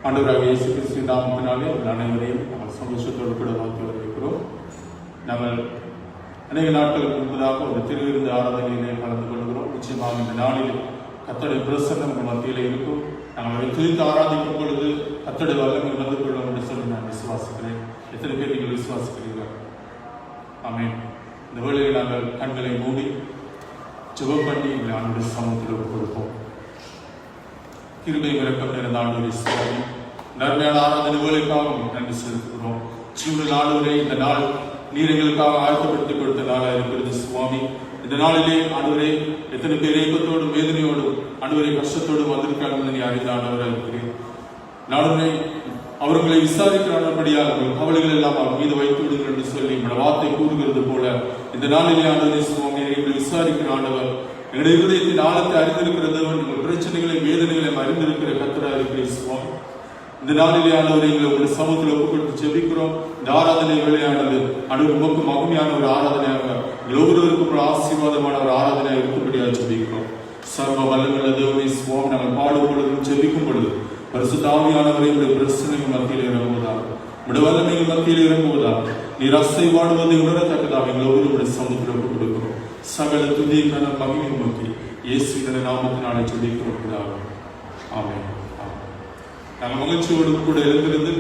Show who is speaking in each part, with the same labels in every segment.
Speaker 1: ஆண்டவராக இயேசு கிறிஸ்துவின் நாமத்தினாலே உங்கள் அனைவரையும் நாங்கள் சந்தோஷத்தோடு கூட வாழ்த்து வரவேற்கிறோம். நாங்கள் அநேக நாட்களுக்கு முன்பதாக ஒரு திருவிருந்து ஆராதனையிலே கலந்து கொள்கிறோம். நிச்சயமாக இந்த நாளில் கர்த்தருடைய பிரசன்னம் உங்கள் மத்தியில் இருக்கும். நாங்கள் அதை துதித்து ஆராதிக்கும் பொழுது கர்த்தருடைய வல்லமை வந்து கொள்ளும் என்று சொல்லி நான் விசுவாசிக்கிறேன். எத்தனை பேர் நீங்கள் விசுவாசிக்கிறீர்கள்? ஆமென். இந்த வேளையில் நாங்கள் கண்களை மூடி ஜெபம் பண்ணி எங்களை ஆண்டவருடைய சமூகத்தில் கொடுப்போம். கிருபை இரக்கம் நிறைந்த ஆண்டவரே சுவாமி, நன்மையான ஆராதனை வேலைக்காக நன்றி செலுத்துகிறோம். ஜீவனில் ஆண்டவரே, இந்த நாள் நீர் எங்களுக்காக ஆயத்தப்படுத்திக் கொடுத்த நாளாக இருக்கிறது சுவாமி. இந்த நாளிலே ஆண்டவரே, எத்தனை பேர் ஏக்கத்தோடும் வேதனையோடும் ஆண்டவரை கஷ்டத்தோடும் வந்திருக்காங்க நீ அறிந்த ஆண்டவராக இருக்கிறேன். ஆண்டவரே, அவர்களை விசாரிக்கிறான்படியாக கவலைகள் எல்லாம் அவர் மீது வைத்து விடுங்கள் என்று சொல்லி நம்மளோட வார்த்தை கூறுகிறது போல இந்த நாளிலே ஆண்டவரே சுவாமி, எங்களை விசாரிக்கிற ஆண்டவர், எங்களுடைய இருதயத்தின் ஆழத்தை அறிந்திருக்கிறது, உங்கள் பிரச்சனைகளை வேதனைகளை அறிந்திருக்கிற கர்த்தராக இருக்கிற சுவாமி. இந்த நாளிலே ஆண்டவரை எங்களை உங்களுடைய சமூகத்தில் ஒப்புக்கொடுத்து ஜெபிக்கிறோம். இந்த ஆராதனை வேலையானது அனைவரும் உமக்கு மகிமையான ஒரு ஆராதனையாக, ஒவ்வொருவருக்கும் ஒரு ஆசீர்வாதமான ஒரு ஆராதனையாக இருக்கும்படியாக ஜெபிக்கிறோம். சர்வ வல்லமையுள்ள தேவனே சுவாமி, நாங்கள் பாடும் பொழுதும் ஜெபிக்கும் பொழுது பரிசுத்த ஆவியானவரை உடைய பிரச்சனைகள் மத்தியில் இறங்குவதாக, உடைய வல்லமைகள் மத்தியில் இறங்குவதாக, நீர் அசைவாடுவதை உணரத்தக்கதாக எங்கள் ஒவ்வொருவருடைய சமூகத்தில் ஒப்புக் கொடுக்கிறோம். சகல துதிக்கான மகிமை நோக்கி இயேசுவின் நாமத்தினாலே ஜெபிக்கிறோம். ஆமென். நாங்கள் மகிழ்ச்சியோடு கூட எழுந்திருந்து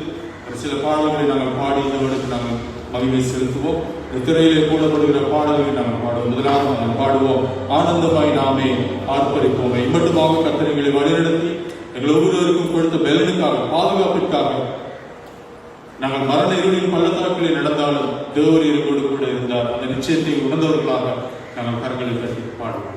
Speaker 1: சில பாடல்களை நாங்கள் பாடி இந்த நாங்கள் மகிமை செலுத்துவோம். திரையிலே போடப்படுகிற பாடல்களை நாங்கள் பாடுவோம். முதலாக நாங்கள் பாடுவோம், ஆனந்தமாய் நாமே ஆர்ப்பரிப்போம். இம்மட்டுமாக கர்த்தரை வழிநடத்தி எங்கள் ஒவ்வொருவருக்கும் கொடுத்த பலனுக்காக, பாதுகாப்பிற்காக, நாங்கள் மரண இருளின் பள்ளத்தாக்கிலே நடந்தாலும் தேவர் எங்களோடு கூட இருந்தார். அந்த நிச்சயத்தை உணர்ந்தவர்களாக நாங்கள் கரங்களை கட்டி பாடுவோம்.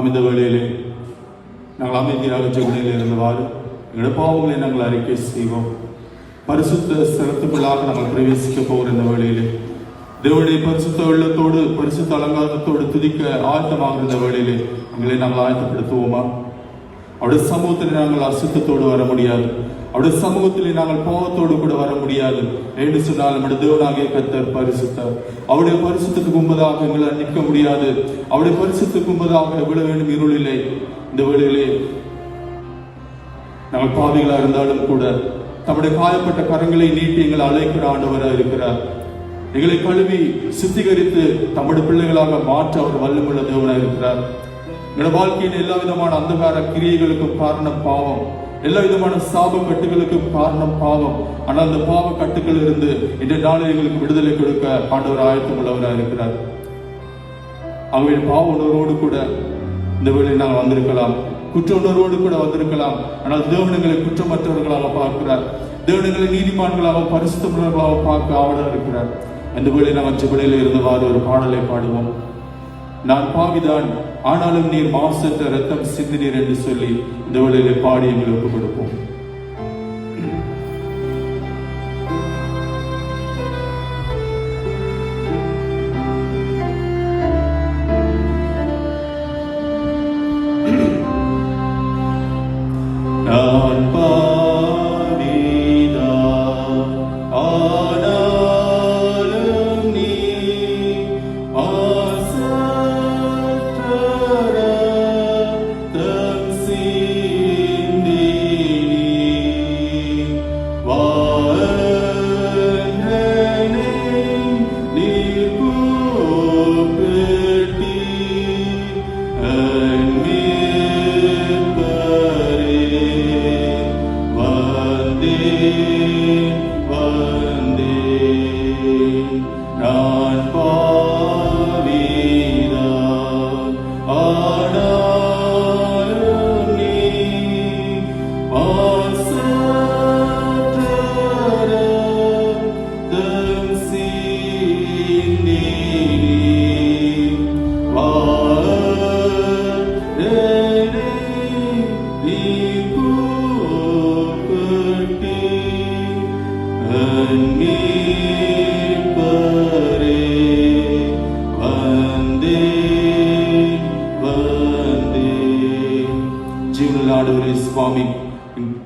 Speaker 1: இந்த வேளையிலே நாங்கள் அமைதியாக ஜெபத்தில் இருந்தவாறு எங்களுடைய பாவங்களை நாங்கள் அறிக்கை செய்வோம். பரிசுத்த ஸ்தலத்துக்குள்ளாக நாங்கள் பிரவேசிக்க போகிற இந்த வேளையிலே தேவனுடைய பரிசுத்த உள்ளத்தோடு பரிசுத்த அலங்காரத்தோடு துதிக்க ஆயத்தமாக இருந்த வேளையிலே எங்களை நாங்கள் ஆயத்தப்படுத்துவோமா? அவருடைய சமூகத்தில் நாங்கள் அசுத்தத்தோடு வர முடியாது. அவருடைய சமூகத்திலே நாங்கள் பாவத்தோடு கூட வர முடியாது. என்று சொன்னால் நம்முடைய தேவனாகிய கர்த்தர் பரிசுத்தர். அவருடைய பரிசுத்தத்துக்கு முன்பதாக எங்களை நிற்க முடியாது. அவருடைய பரிசுத்தத்துக்கு முன்பதாக எவ்வளவு வேண்டும் இருளில்லை. இந்த வேளையிலே நாங்கள் பாவிகளாக இருந்தாலும் கூட தம்முடைய காயப்பட்ட கரங்களை நீட்டி எங்களை அழைக்கிற ஆண்டவராக இருக்கிறார். எங்களை கழுவி சுத்திகரித்து தம்முடைய பிள்ளைகளாக மாற்ற அவர் வல்லமுள்ள தேவனாக இருக்கிறார். எங்களோட வாழ்க்கையின் எல்லா விதமான அந்தகார கிரியைகளுக்கும் காரணம் பாவம். எல்லா விதமான சாப கட்டுகளுக்கும் காரணம் பாவம். ஆனால் அந்த பாவ கட்டுகள் இருந்து இன்றைய நாளில் எங்களுக்கு விடுதலை கொடுக்க ஆண்டவர் ஆயத்தம் உள்ளவராக இருக்கிறார். ஆகவே பாவ உணர்வோடு கூட இந்த வேளையில் நாங்கள் வந்திருக்கலாம், குற்ற உணர்வோடு கூட வந்திருக்கலாம். ஆனால் தேவனங்களை குற்றமற்றவர்களாக பார்க்கிறார். தேவனங்களை நீதிமான்களாக பரிசுத்தவர்களாக பார்க்க ஆவலாக இருக்கிறார். அந்த வேளையில் நாங்கள் ஜெபத்திலே இருந்தவாறு ஒரு பாடலை பாடுவோம். நான் பாவிதான், ஆனாலும் நீர் மாசற்ற ரத்தம் சிந்தினீர் என்று சொல்லி இந்த வேளையிலே பாடி எங்களுக்கு கொடுப்போம். நான் சுவாமி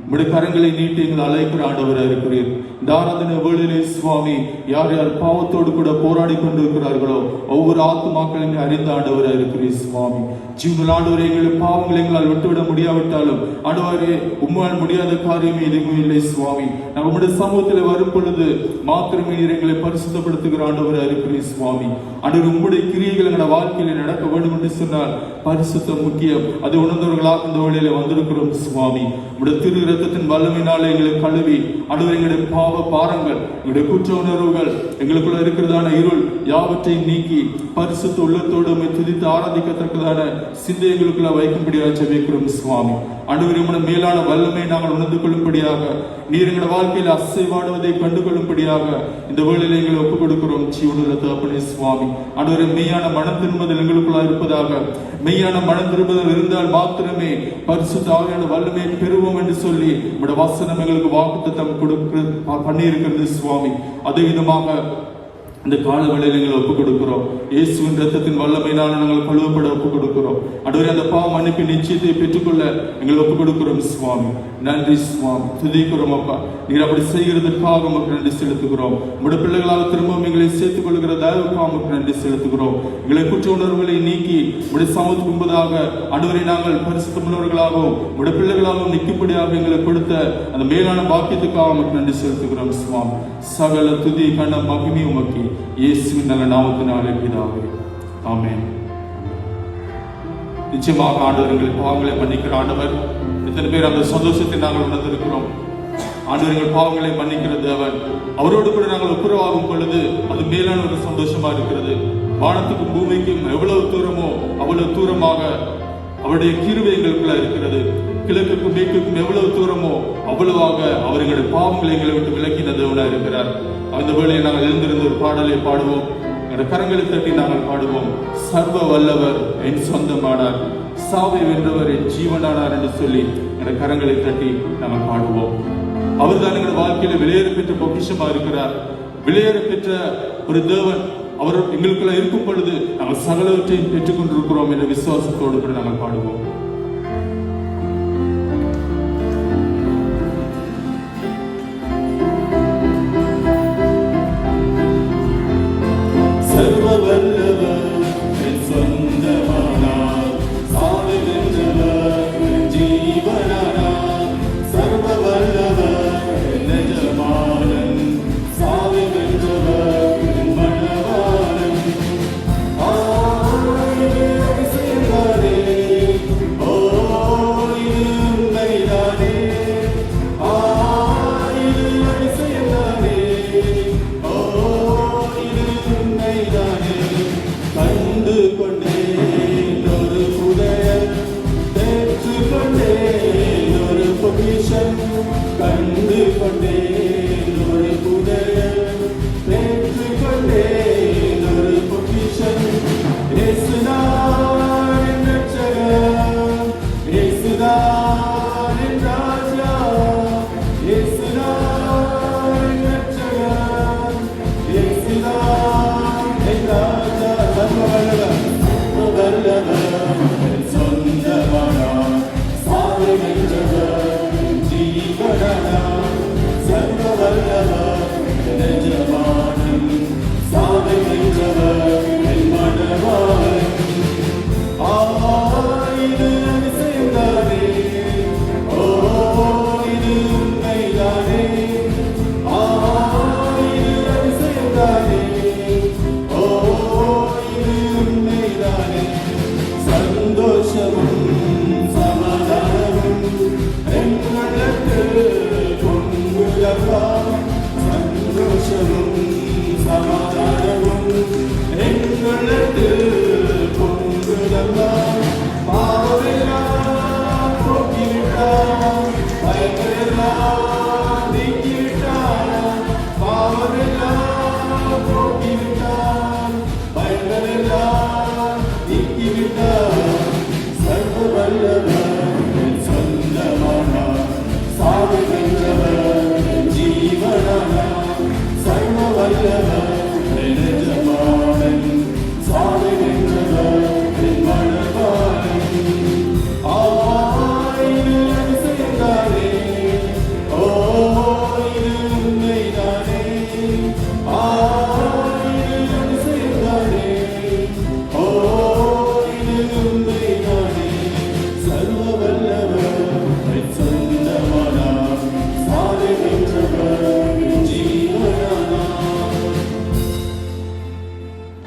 Speaker 1: உம்முடைய கரங்களை நீட்டி எங்களை அழைக்கிற ஆண்டவராக இருக்கிறீர். இந்த ஆராதனை வேளையிலே சுவாமி யார் யார் பாவத்தோடு கூட போராடி கொண்டிருக்கிறார்களோ ஒவ்வொரு ஆத்துமாக்களை அறிந்த ஆண்டவராக இருக்கிறீர் சுவாமி. ஜீவனுள்ள ஆண்டவரே, எங்களுடைய பாவங்களை எங்களால் விட்டுவிட முடியாவிட்டாலும் ஆண்டவரே உம்மால் முடியாத காரியமே எதுவும் இல்லை சுவாமி. நாங்கள் உம்முடைய சமூகத்தில் வரும் பொழுது மாத்திரமே எங்களை பரிசுத்தப்படுத்துகிற ஆண்டவராக இருக்கிறீர் சுவாமி. ஆண்டவர் உம்முடைய கிரியைகள் எங்களோட வாழ்க்கையில நடக்க வேண்டும் என்று சொன்னால் பரிசுத்தம் முக்கியம். அதை உணர்ந்தவர்களாக இந்த வேளையில வந்திருக்கிறோம் சுவாமி. உம்முடைய திரு இரத்தத்தின் வல்லமையினால எங்களை கழுவி ஆண்டவர் எங்களுடைய பாவ பாரங்கள், எங்களுடைய குற்ற உணர்வுகள், எங்களுக்குள்ள இருக்கிறதான இருள் யாவற்றையும் நீக்கி பரிசுத்த உள்ளத்தோடு துதித்து ஆராதிக்கத்தக்கதான சிந்தை எங்களுக்குள்ள வைக்கும்படியாக ஜெபிக்கிறோம் சுவாமி. ஆண்டவர் உம்முடைய மேலான வல்லமை நாங்கள் உணர்ந்து கொள்ளும்படியாக, நீர் எங்களுடைய வாழ்க்கையில் அசைவாடுவதை கண்டு கொள்ளும்படியாக இந்த வேளையில எங்களை ஒப்புக் கொடுக்கிறோம் ஜீவனுள்ள தகப்பனே சுவாமி. ஆண்டவரே, மெய்யான மனம் திரும்புதல் எங்களுக்குள்ள இருப்பதாக. மெய்யான மனம் திரும்புதல் இருந்தால் மாத்திரமே பரிசுத்த ஆவியான வல்லமை பெறுவோம் என்று சொல்லி உம்முடைய வசனம் எங்களுக்கு வாக்குத்தத்தம் கொடுக்க பண்ணி இருக்கிறது சுவாமி. அதே விதமாக இந்த கால வேளையில் எங்களை ஒப்புக் கொடுக்கிறோம். இயேசுவின் ரத்தத்தின் வல்லமையினால் நாங்கள் கழுவப்பட ஒப்புக் கொடுக்கிறோம். ஆண்டவரே, அந்த பாவ மன்னிப்பு நிச்சயத்தை பெற்றுக்கொள்ள எங்களை ஒப்புக் கொடுக்கிறோம் சுவாமி. நன்றி சுவாமி, துதிக்கிறோம் அப்பா. நீர் அப்படி செய்கிறதற்காக நமக்கு நன்றி செலுத்துகிறோம். உங்களுடைய பிள்ளைகளாக திரும்பவும் எங்களை சேர்த்துக் கொள்கிற தயவுக்காக நமக்கு நன்றி செலுத்துகிறோம். எங்களை குற்ற உணர்வுகளை நீக்கி உடைய சமூகத்துக்கு முன்பதாக ஆண்டவரை நாங்கள் பரிசுத்தமுள்ளவர்களாகவும் உடைய பிள்ளைகளாகவும் நிற்கும்படியாக எங்களை கொடுத்த அந்த மேலான பாக்கியத்துக்காக நமக்கு நன்றி செலுத்துகிறோம் சுவாமி. சகல துதி கன மகிமை உமக்கு இயேசுவின் நல்ல நாமத்தினாலே பிதாவே, ஆமென். நிச்சயமாக ஆண்டவர் எங்களுக்கு பாவங்களை மன்னிக்கிற ஆண்டவர். எத்தனை பேர் அந்த சந்தோஷத்தை நாங்கள் உணர்ந்திருக்கிறோம்? ஆண்டவர் எங்கள் பாவங்களை மன்னிக்கிற தேவன். அவரோடு கூட நாங்கள் ஒப்புரவாகும் பொழுது அது மேலான ஒரு சந்தோஷமா இருக்கிறது. வானத்துக்கும் பூமிக்கும் எவ்வளவு தூரமோ அவ்வளவு தூரமாக அவருடைய கிருபை எங்களுக்குள்ள இருக்கிறது. கிழக்குக்கும் மேற்குக்கும் எவ்வளவு தூரமோ அவ்வளவாக அவர் எங்களுடைய பாவங்களை எங்களை விட்டு விலக்கின தேவனா இருக்கிறார். அந்த வேளையை நாங்கள் எழுந்திருந்த ஒரு பாடலை பாடுவோம். எங்களுடைய கரங்களை தட்டி நாங்கள் பாடுவோம். சர்வ வல்லவர் என் சொந்தமானார், சாவை வென்றவர் என் ஜீவனானார் என்று சொல்லி எங்களுடைய கரங்களை தட்டி நாங்கள் பாடுவோம். அவர் தான் எங்களுடைய வாழ்க்கையில வெளியேற பெற்ற பொக்கிஷமா இருக்கிறார். வெளியேற பெற்ற ஒரு தேவன் அவர் எங்களுக்குள்ள இருக்கும் பொழுது நாங்கள் சகலவற்றையும் பெற்றுக் கொண்டிருக்கிறோம் என்ற விசுவாசத்தோடு கூட நாங்கள் பாடுவோம்.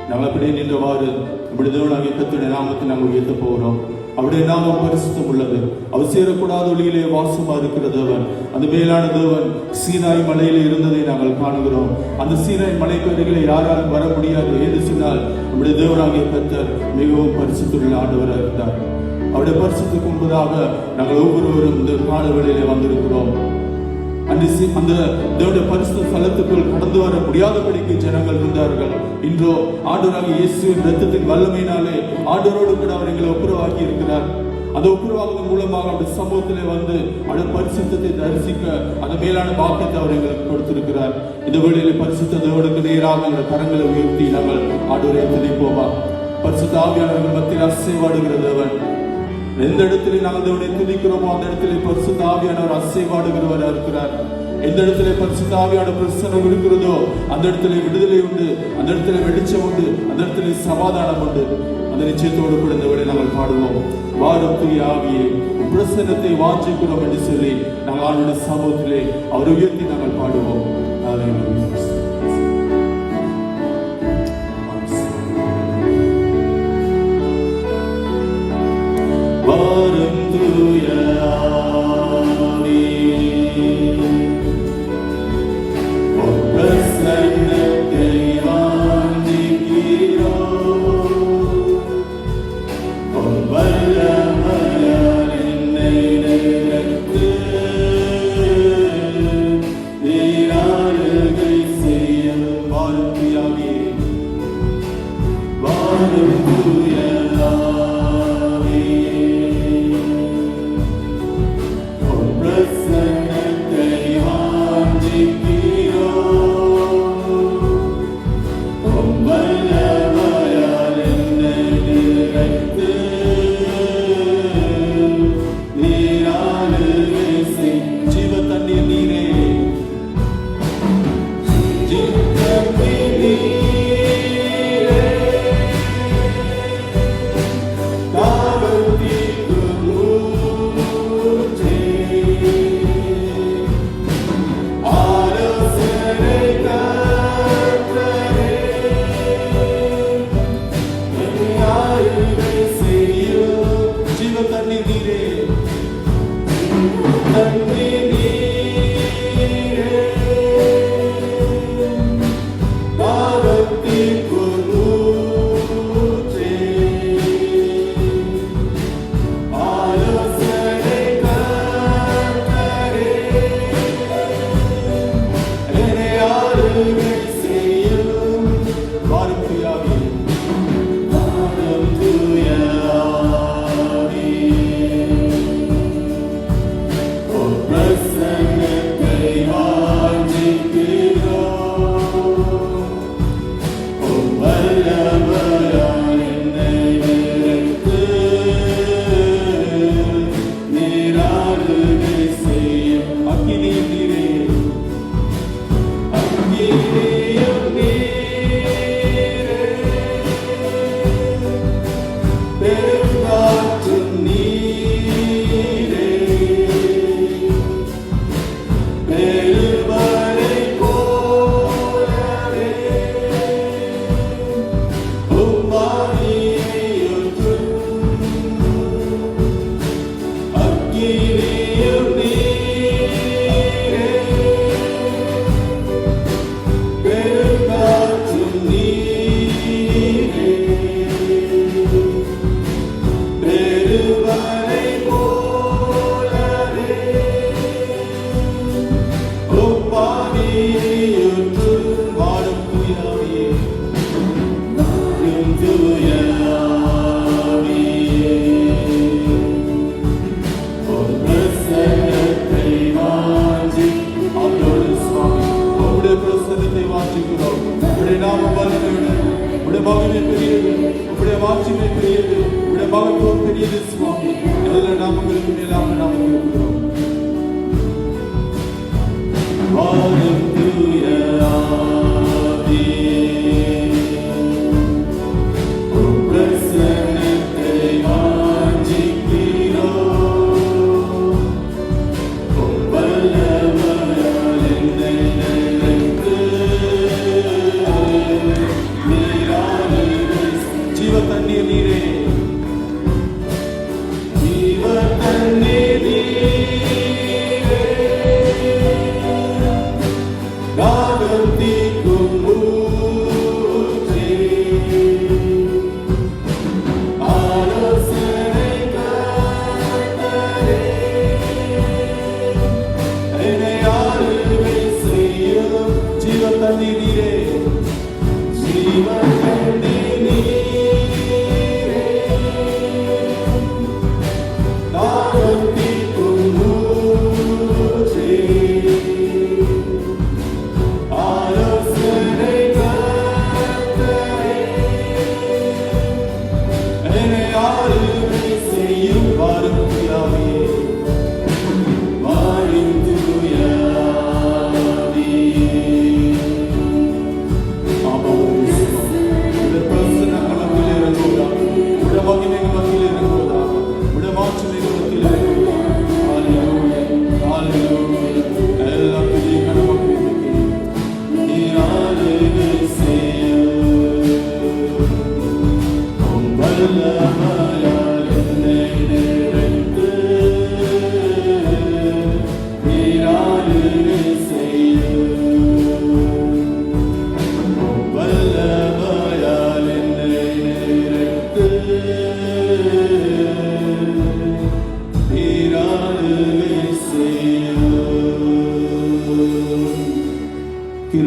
Speaker 1: நாங்கள் அப்படியே நின்றவாறு இப்படி தேவனாகிய கர்த்தருடைய நாமத்தை நாங்கள் உயர்த்த போகிறோம். அவருடைய நாமம் பரிசுத்தம் உள்ளது. அவர் சேரக்கூடாத ஒளியிலே வாசமா இருக்கிற தேவன், அந்த மேலான தேவன் சீனாய் மலையில இருந்ததை நாங்கள் காணுகிறோம். அந்த சீனாய் மலைக்கு அருகிலே யாராலும் வர முடியாது என்று சொன்னால் நம்முடைய தேவனாகிய கர்த்தர் மிகவும் பரிசுத்தமுள்ள ஆண்டவராக இருந்தார். அவருடைய பரிசுத்துக்கு முன்பதாக நாங்கள் ஒவ்வொருவரும் இந்த கால வேளையிலே வந்திருக்கிறோம். அந்த தேவனுடைய பரிசுத்த ஸ்தலத்துக்குள் கடந்து வர முடியாதபடிக்கு ஜனங்கள் இருந்தார்கள். இன்றோ ஆண்டவராகிய இயேசுவின் இரத்தத்தின் வல்லமையினாலே ஆண்டவரோடு கூட அவர் எங்களை ஒப்புரவாக்கி இருக்கிறார். அந்த ஒப்புரவாக்குவதன் மூலமாக அவருடைய சமூகத்திலே வந்து அவருடைய பரிசுத்தத்தை தரிசிக்க அந்த மேலான பாக்கியத்தை அவர் எங்களுக்கு கொடுத்திருக்கிறார். இந்த வேளையிலே பரிசுத்த தேவனுக்கு நேராக எங்கள் கரங்களை உயர்த்தி நாங்கள் ஆண்டவரை துதிப்போமா. பரிசுத்த ஆவியானவர்கள் மத்தியில் அசைவாடுகிற தேவன், எந்த இடத்திலே நாங்கள் தேவனை துதிக்கிறோமோ அந்த இடத்திலே பரிசுத்த ஆவியானவர் அசைவாடுகிறவராக இருக்கிறார். எந்த இடத்திலே பரிசுத்த ஆவியான பிரசன்னம் இருக்கிறதோ அந்த இடத்திலே விடுதலை உண்டு, அந்த இடத்திலே வெளிச்சம் உண்டு, அந்த இடத்திலே சமாதானம் உண்டு. அந்த நிச்சயத்தோடு கூட இந்த வேளை நாங்கள் பாடுவோம். வாரும் தூய ஆவியே, பிரசன்னத்தை வாஞ்சிக்கிறோம் என்று சொல்லி நாங்கள் ஆண்டவருடைய சமூகத்திலே அவர் உயர்த்தி நாங்கள் பாடுவோம். வாரும் தூய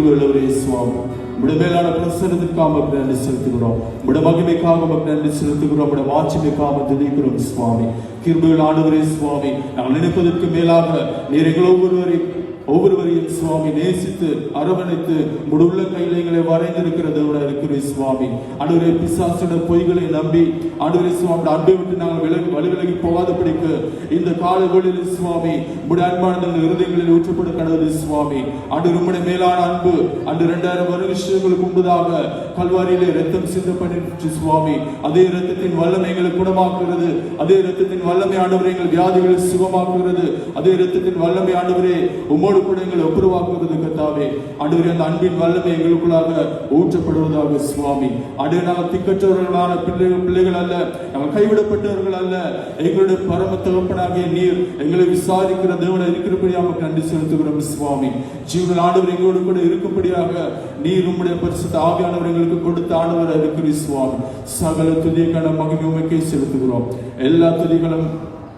Speaker 1: கிருபை உள்ளவரே சுவாமி, உம்முடைய மேலான பிரசன்னத்திற்காக உமக்கு நன்றி செலுத்துகிறோம். உம்முடைய மகிமைக்காக உமக்கு நன்றி செலுத்துகிறோம். உம்முடைய மாட்சிமைக்காக துதிக்கிறோம் சுவாமி. கிருபையுள்ள ஆண்டவரே சுவாமி, நாங்கள் நினைப்பதற்கு மேலாக நீர் எங்கள் ஒவ்வொருவரையும் சுவாமி நேசித்து அரவணைத்து உள்ள கையில எங்களை வரைந்திருக்கிற தேவனா இருக்கிற சுவாமி. ஆண்டவரே, பிசாசுடைய பொய்களை நம்பி ஆண்டவரே சுவாமி அன்பை விட்டு நாங்கள் வழிவிலகி போகாதபடிக்கு இந்த கால வேளையில் சுவாமி உம்முடைய அன்பான இருதயங்களில் ஊற்றப்பட கடவுள் சுவாமி. ஆண்டவர் உம்முடைய மேலான அன்பு அன்று 2000 வருஷங்களுக்கு முன்பதாக கல்வாரியிலே ரத்தம் சிந்தப்பட்டு சுவாமி, அதே ரத்தத்தின் வல்லமை எங்களை குணமாக்குகிறது. அதே ரத்தத்தின் வல்லமை ஆண்டவரே எங்கள் வியாதிகளை சுகமாக்குகிறது. அதே ரத்தத்தின் வல்லமை ஆண்டவரே உம்மோடு கூட எங்களை ஒப்புரவாக்குவது கர்த்தாவே. ஆண்டவரே, அந்த அன்பின் வல்லமை எங்களுக்குள்ளாக ஊற்றப்படுவதாக சுவாமி. ஆண்டவரே, நாங்கள் திக்கற்றவர்களான பிள்ளைகள் அல்ல, நாங்கள் கைவிடப்பட்டவர்கள் அல்ல. எங்களுடைய பரம தகப்பனாகிய நீர் எங்களை விசாரிக்கிற தேவனாய் இருக்கிறபடியாக நன்றி செலுத்துகிறோம் சுவாமி. ஜீவன் ஆண்டவர் எங்களோடு கூட இருக்கும்படியாக நீர் உம்முடைய பரிசுத்த ஆவியானவர் எங்களுக்கு கொடுத்த ஆண்டவராக இருக்கிறீர் சுவாமி. சகல துதிக்கான மகிமை உமக்கே செலுத்துகிறோம். எல்லா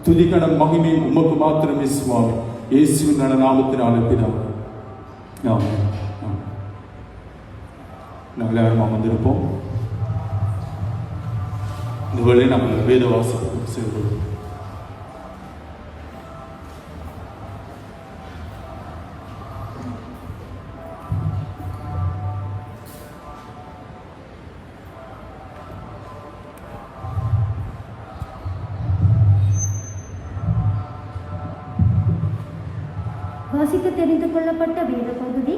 Speaker 1: துதிக்கான மகிமை உமக்கு மாத்திரமே சுவாமி. இயேசுவின் நாமத்தினாலே பிதாவே, ஆமென். நாங்கள் எல்லாரும் அமர்ந்திருப்போம். இந்த வேளையில் நாங்கள் வேத வாசிப்புக்கு செல்வோம்.
Speaker 2: வாசிக்க தெரிந்து கொள்ளப்பட்ட வேத பகுதி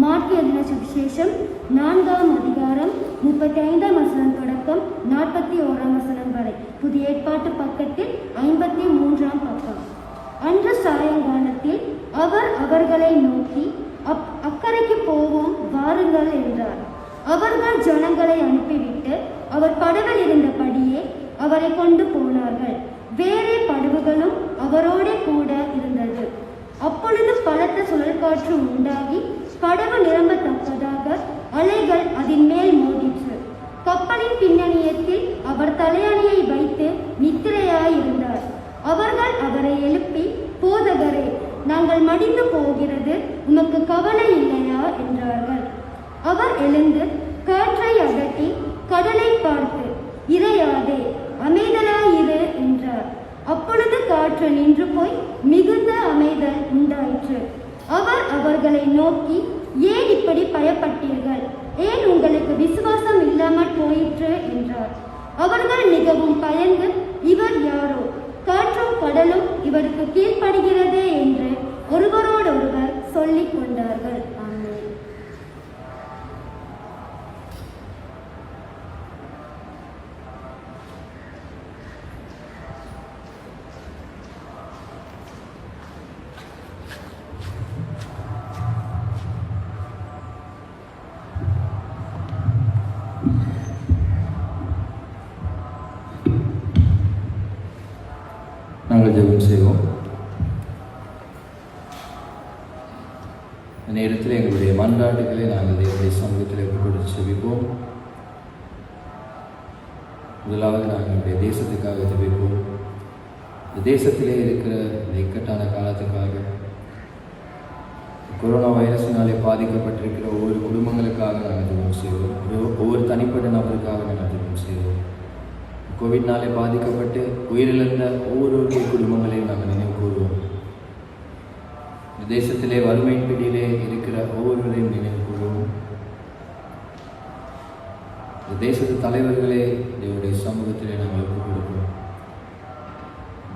Speaker 2: மார்க்கு எழுதின சுவிசேஷம் 4ஆம் அதிகாரம் 35ஆம் வசனம் தொடக்கம் 41ஆம் வசனம் வரை. புதிய ஏற்பாட்டு பக்கத்தில் 53ஆம் பக்கம். அன்று சாயங்காலத்தில் அவர் அவர்களை நோக்கி, அக்கரைக்கு போவோம் வாருங்கள் என்றார். அவர்கள் ஜனங்களை அனுப்பிவிட்டு அவர் படவில் இருந்தபடியே அவரை கொண்டு போனார்கள். வேறே படகுகளும் அவரோட கூட இருந்தது. அப்பொழுது பலத்த சுழல் காற்று உண்டாகி படகு நிரம்பத்தக்கதாக அலைகள் அதன் மேல் மோதிற்று. கப்பலின் பின்னணியத்தில் அவர் தலையணையை வைத்து நித்திரையாயிருந்தார். அவர்கள் அவரை எழுப்பி, போதகரே, நாங்கள் மடிந்து போகிறது, உமக்கு கவலை இல்லையா என்றார்கள். அவர் எழுந்து காற்றை அகற்றி கடலை பார்த்து, இறையாதே, அமைதலாயிரு என்றார். அப்பொழுது காற்று நின்று போய் மிகுந்த அமைதல் உண்டாயிற்று. அவர் அவர்களை நோக்கி, ஏன் இப்படி பயப்பட்டீர்கள்? ஏன் உங்களுக்கு விசுவாசம் இல்லாமல் போயிற்று என்றார். அவர்கள் மிகவும் பயந்து, இவர் யாரோ, காற்றும் கடலும் இவருக்கு கீழ்ப்படுகிறது என்று ஒருவரோடொருவர் சொல்லிக் கொண்டார்கள்.
Speaker 3: நாங்கள் ஜெபம் செய்வோம். நேரத்தில் எங்களுடைய மன்றாட்டுகளை நாங்கள் தேவனுடைய சமூகத்தில் கொடுத்து செபிப்போம். முதலாவது நாங்கள் எங்களுடைய தேசத்துக்காக ஜெபிப்போம். இந்த தேசத்திலே இருக்கிற இந்த இக்கட்டான காலத்துக்காக, கொரோனா வைரஸினாலே பாதிக்கப்பட்டிருக்கிற ஒவ்வொரு குடும்பங்களுக்காக நாங்கள் ஜெபம் செய்வோம். ஒவ்வொரு தனிப்பட்ட நபருக்காக நாங்கள் ஜெபம் செய்வோம். கோவிட்னாலே பாதிக்கப்பட்டு உயிரிழந்த ஒவ்வொரு குடும்பங்களையும் நாங்கள் நினைவு கூறுவோம். இந்த தேசத்திலே வறுமையின் பிடியிலே இருக்கிற ஒவ்வொருவரையும் நினைவு கூறுவோம். இந்த தேசத்து தலைவர்களே தேவனுடைய சமூகத்திலே நாங்கள் ஒப்புக் கொடுப்போம்.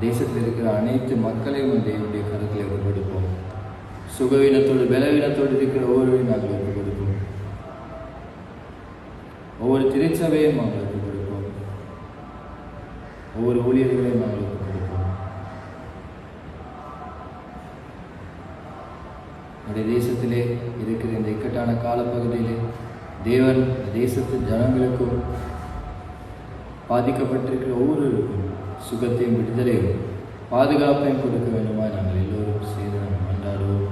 Speaker 3: தேசத்தில் இருக்கிற அனைத்து மக்களையும் தேவனுடைய கருத்தில் ஒப்புக் கொடுப்போம். சுகவீனத்தோடு பலவீனத்தோடு இருக்கிற ஒவ்வொருவரையும் நாங்கள் ஒப்புக் கொடுப்போம். ஒவ்வொரு திருச்சபையும் நாங்கள் ஒப்புக் கொடுப்போம். ஒவ்வொரு ஊழியர்களையும் நாங்கள் ஒப்புக் கொடுப்போம். நம்முடைய தேசத்திலே இருக்கிற இந்த இக்கட்டான காலப்பகுதியிலே தேவன் தேசத்து ஜனங்களுக்கும் பாதிக்கப்பட்டிருக்கிற ஒவ்வொருவருக்கும் சுகத்தையும் விடுதலையும் பாதுகாப்பையும் கொடுக்க வேண்டுமா நாங்கள் எல்லோரும் சேர்ந்து நாம் கொண்டாடுவோம்.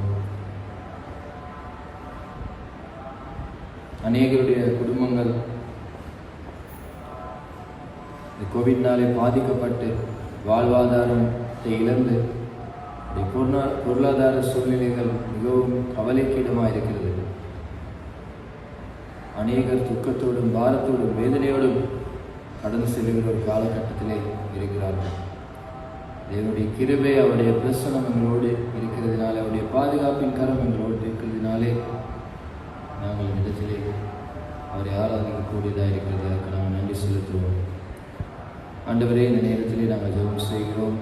Speaker 3: அநேகருடைய குடும்பங்கள் இந்த கோவிட்னாலே பாதிக்கப்பட்டு வாழ்வாதாரத்தை இழந்து பொருளாதார சூழ்நிலைகள் மிகவும் கவலைக்கிடமாக இருக்கிறது. அநேகர் துக்கத்தோடும் பாரத்தோடும் வேதனையோடும் கடந்து செல்கிற ஒரு காலகட்டத்திலே இருக்கிறார்கள். தேவனுடைய கிருபை, அவருடைய பிரசனம் எங்களோடு இருக்கிறதுனாலே, அவருடைய பாதுகாப்பின் கரம் எங்களோடு இருக்கிறதுனாலே நாங்கள் இந்த இடத்திலே அவரை ஆராதிக்கக்கூடியதாக இருக்கிறது. அதற்கு நாங்கள் நன்றி செலுத்துவோம். ஆண்டவரே, இந்த நேரத்திலே நாங்கள் ஜெபம் செய்கிறோம்.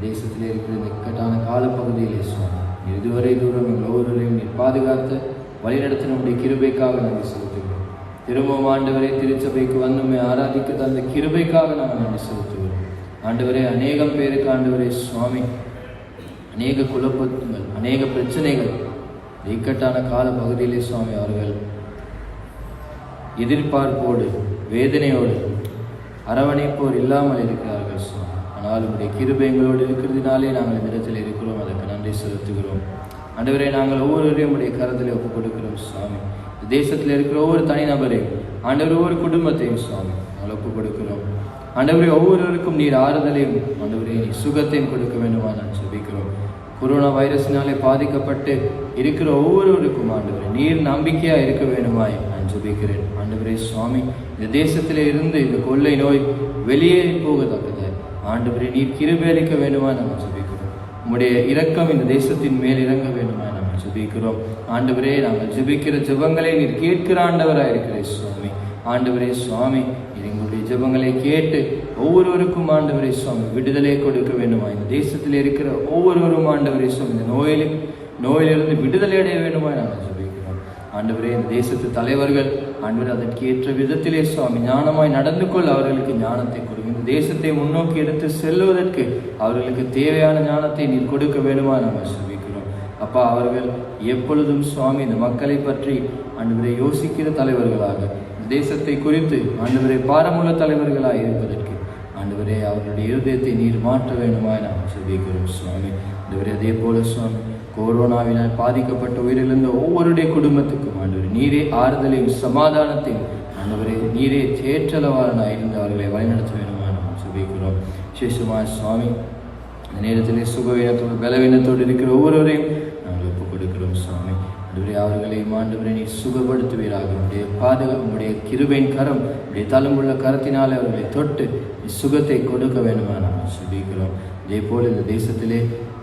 Speaker 3: தேசத்திலே இருக்கிற இந்த இக்கட்டான காலப்பகுதியிலே சுவாமி, இதுவரை தூரம் எங்கள் ஒவ்வொருவரையும் நீர் பாதுகாத்து வழிநடத்த நம்முடைய கிருபைக்காக நன்றி செலுத்துகிறோம். திரும்பவும் ஆண்டவரே, திருச்சபைக்கு வந்து நம்மை ஆராதிக்க தந்த கிருபைக்காக நாங்கள் நன்றி செலுத்துகிறோம். ஆண்டவரே, அநேகம் பேருக்கு ஆண்டவரே சுவாமி, அநேக குழப்பங்கள், அநேக பிரச்சனைகள் இக்கட்டான கால பகுதியிலே சுவாமி அவர்கள் எதிர்பார்ப்போடு வேதனையோடு அரவணைப்போர் இல்லாமல் இருக்கிறார்கள் சுவாமி. ஆனால் உடைய கிருபை எங்களோடு இருக்கிறதுனாலே நாங்கள் இந்த இடத்தில் இருக்கிறோம். அதற்கு நன்றி செலுத்துகிறோம். ஆண்டவரே, நாங்கள் ஒவ்வொருவரையும் உடைய கரத்தில் ஒப்புக் கொடுக்கிறோம் சுவாமி. தேசத்தில் இருக்கிற ஒவ்வொரு தனிநபரையும் ஆண்டவர், ஒவ்வொரு குடும்பத்தையும் சுவாமி நாங்கள் ஒப்புக் கொடுக்கிறோம். ஆண்டவரே, ஒவ்வொருவருக்கும் நீர் ஆறுதலையும் ஆண்டவரே நீர் சுகத்தையும் கொடுக்க வேண்டுமா நான் ஜெபிக்கிறோம். கொரோனா வைரஸினாலே பாதிக்கப்பட்டு இருக்கிற ஒவ்வொருவருக்கும் ஆண்டவரே நீர் நம்பிக்கையாக இருக்க வேண்டுமாய் நான் ஜெபிக்கிறேன். ஆண்டவரே சுவாமி, இந்த தேசத்திலே இருந்து இந்த கொள்ளை நோய் வெளியே போகத்தக்கது ஆண்டவரே நீர் கிருபை அளிக்க வேண்டுமா நாங்கள் ஜெபிக்கிறோம். உம்முடைய இரக்கம் இந்த தேசத்தின் மேல் இறங்க வேண்டுமா நாங்கள் ஜெபிக்கிறோம். ஆண்டவரே, நாங்கள் ஜெபிக்கிற ஜெபங்களை நீர் கேட்கிற ஆண்டவராக இருக்கிற சுவாமி. ஆண்டவரே சுவாமி, எங்களுடைய ஜெபங்களை கேட்டு ஒவ்வொருவருக்கும் ஆண்டவரே சுவாமி விடுதலை கொடுக்க வேண்டுமா. இந்த தேசத்தில் இருக்கிற ஒவ்வொருவரும் ஆண்டவரே சுவாமி இந்த நோயிலிருந்து விடுதலை அடைய வேண்டுமா நாங்கள் ஜெபிக்கிறோம். ஆண்டவரே, இந்த தேசத்து தலைவர்கள் ஆண்டவரே அதற்கு ஏற்ற விதத்திலே சுவாமி ஞானமாய் நடந்து கொள்ள அவர்களுக்கு ஞானத்தை கொடுக்கும். இந்த தேசத்தை முன்னோக்கி எடுத்து செல்வதற்கு அவர்களுக்கு தேவையான ஞானத்தை நீர் கொடுக்க வேண்டுமா நாங்கள் ஜெபிக்கிறோம். அப்பா, அவர்கள் எப்பொழுதும் சுவாமி இந்த மக்களை பற்றி ஆண்டவரை யோசிக்கிற தலைவர்களாக, தேசத்தை குறித்து ஆண்டவரை பாரமுள்ள தலைவர்களாக இருப்பதற்கு ஆண்டவரே அவர்களுடைய இருதயத்தை நீர் மாற்ற வேண்டுமாய் நாம் ஜெபிக்கிறோம் சுவாமி. ஆண்டவரே, அதே போல சுவாமி கொரோனாவினால் பாதிக்கப்பட்ட உயிரிழந்த ஒவ்வொருடைய குடும்பத்துக்கும் ஆண்டவரே நீரே ஆறுதலையும் சமாதானத்தையும் ஆண்டவரே நீரே தேற்றளவான இருந்து அவர்களை வழிநடத்த வேண்டுமாய் நாம் ஜெபிக்கிறோம். விசேஷமாக சுவாமி, இந்த நேரத்திலே சுகவீனத்தோடு பலவீனத்தோடு இருக்கிற ஒவ்வொருவரையும் நாங்கள் ஒப்புக் கொடுக்கிறோம் சுவாமி. அவர்களையும் ஆண்டவரை நீ சுகப்படுத்துவீராக. உடைய கிருபையின் கரம், உடைய தளமுள்ள கரத்தினால் அவர்களை தொட்டு சுகத்தை கொடுக்க வேண்டுமா நாங்கள் ஜெபிக்கிறோம். இதே போல் இந்த தேசத்திலே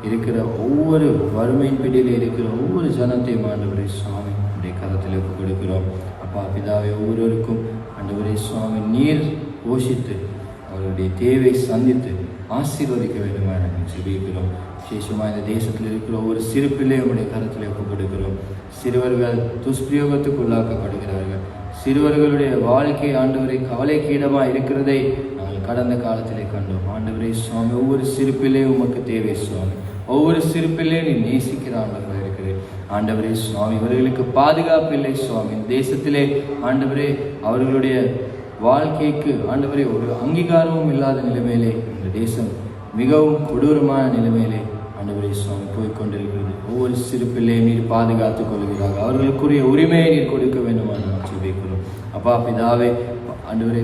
Speaker 3: இருக்கிற ஒவ்வொரு வறுமையின் பிடியிலே இருக்கிற ஒவ்வொரு ஜனத்தையும் ஆண்டவரை சுவாமி உடைய கரத்தில் ஒப்புக் கொடுக்கிறோம். அப்பா பிதாவை ஒவ்வொருவருக்கும் ஆண்டவரை சுவாமி நீர் போஷித்து அவர்களுடைய தேவை சந்தித்து ஆசீர்வதிக்க வேண்டுமா நாங்கள் ஜெபிக்கிறோம். விசேஷமாக இந்த தேசத்தில் இருக்கிற ஒவ்வொரு சிறு பிள்ளையும் உடைய கரத்தில் ஒப்புக் கொடுக்கிறோம். சிறுவர்கள் துஷ்பிரயோகத்துக்கு உள்ளாக்கப்படுகிறார்கள். சிறுவர்களுடைய வாழ்க்கை ஆண்டவரை கவலைக்கு இடமாக இருக்கிறதை நாங்கள் கடந்த காலத்திலே கண்டோம். ஆண்டவரை சுவாமி, ஒவ்வொரு சிறு பிள்ளையும் உமக்கு தேவை சுவாமி. ஒவ்வொரு சிறு பிள்ளையும் நீ நேசிக்கிற ஆண்டவராக இருக்கிறேன். ஆண்டவரே சுவாமி, இவர்களுக்கு பாதுகாப்பு இல்லை சுவாமி. தேசத்திலே ஆண்டவரே அவர்களுடைய வாழ்க்கைக்கு ஆண்டவரே ஒரு அங்கீகாரமும் இல்லாத நிலைமையிலே இந்த தேசம் மிகவும் கொடூரமான நிலைமையிலே ஆண்டவரே சுவாமி போய்கொண்டிருக்கிறது. ஒவ்வொரு சிறு பிள்ளையை நீர் பாதுகாத்துக் கொள்கிறார்கள். அவர்களுக்குரிய உரிமையை நீர் கொடுக்க வேண்டுமா நான் ஜெபிக்கிறோம். அப்பா பிதாவே, ஆண்டவரே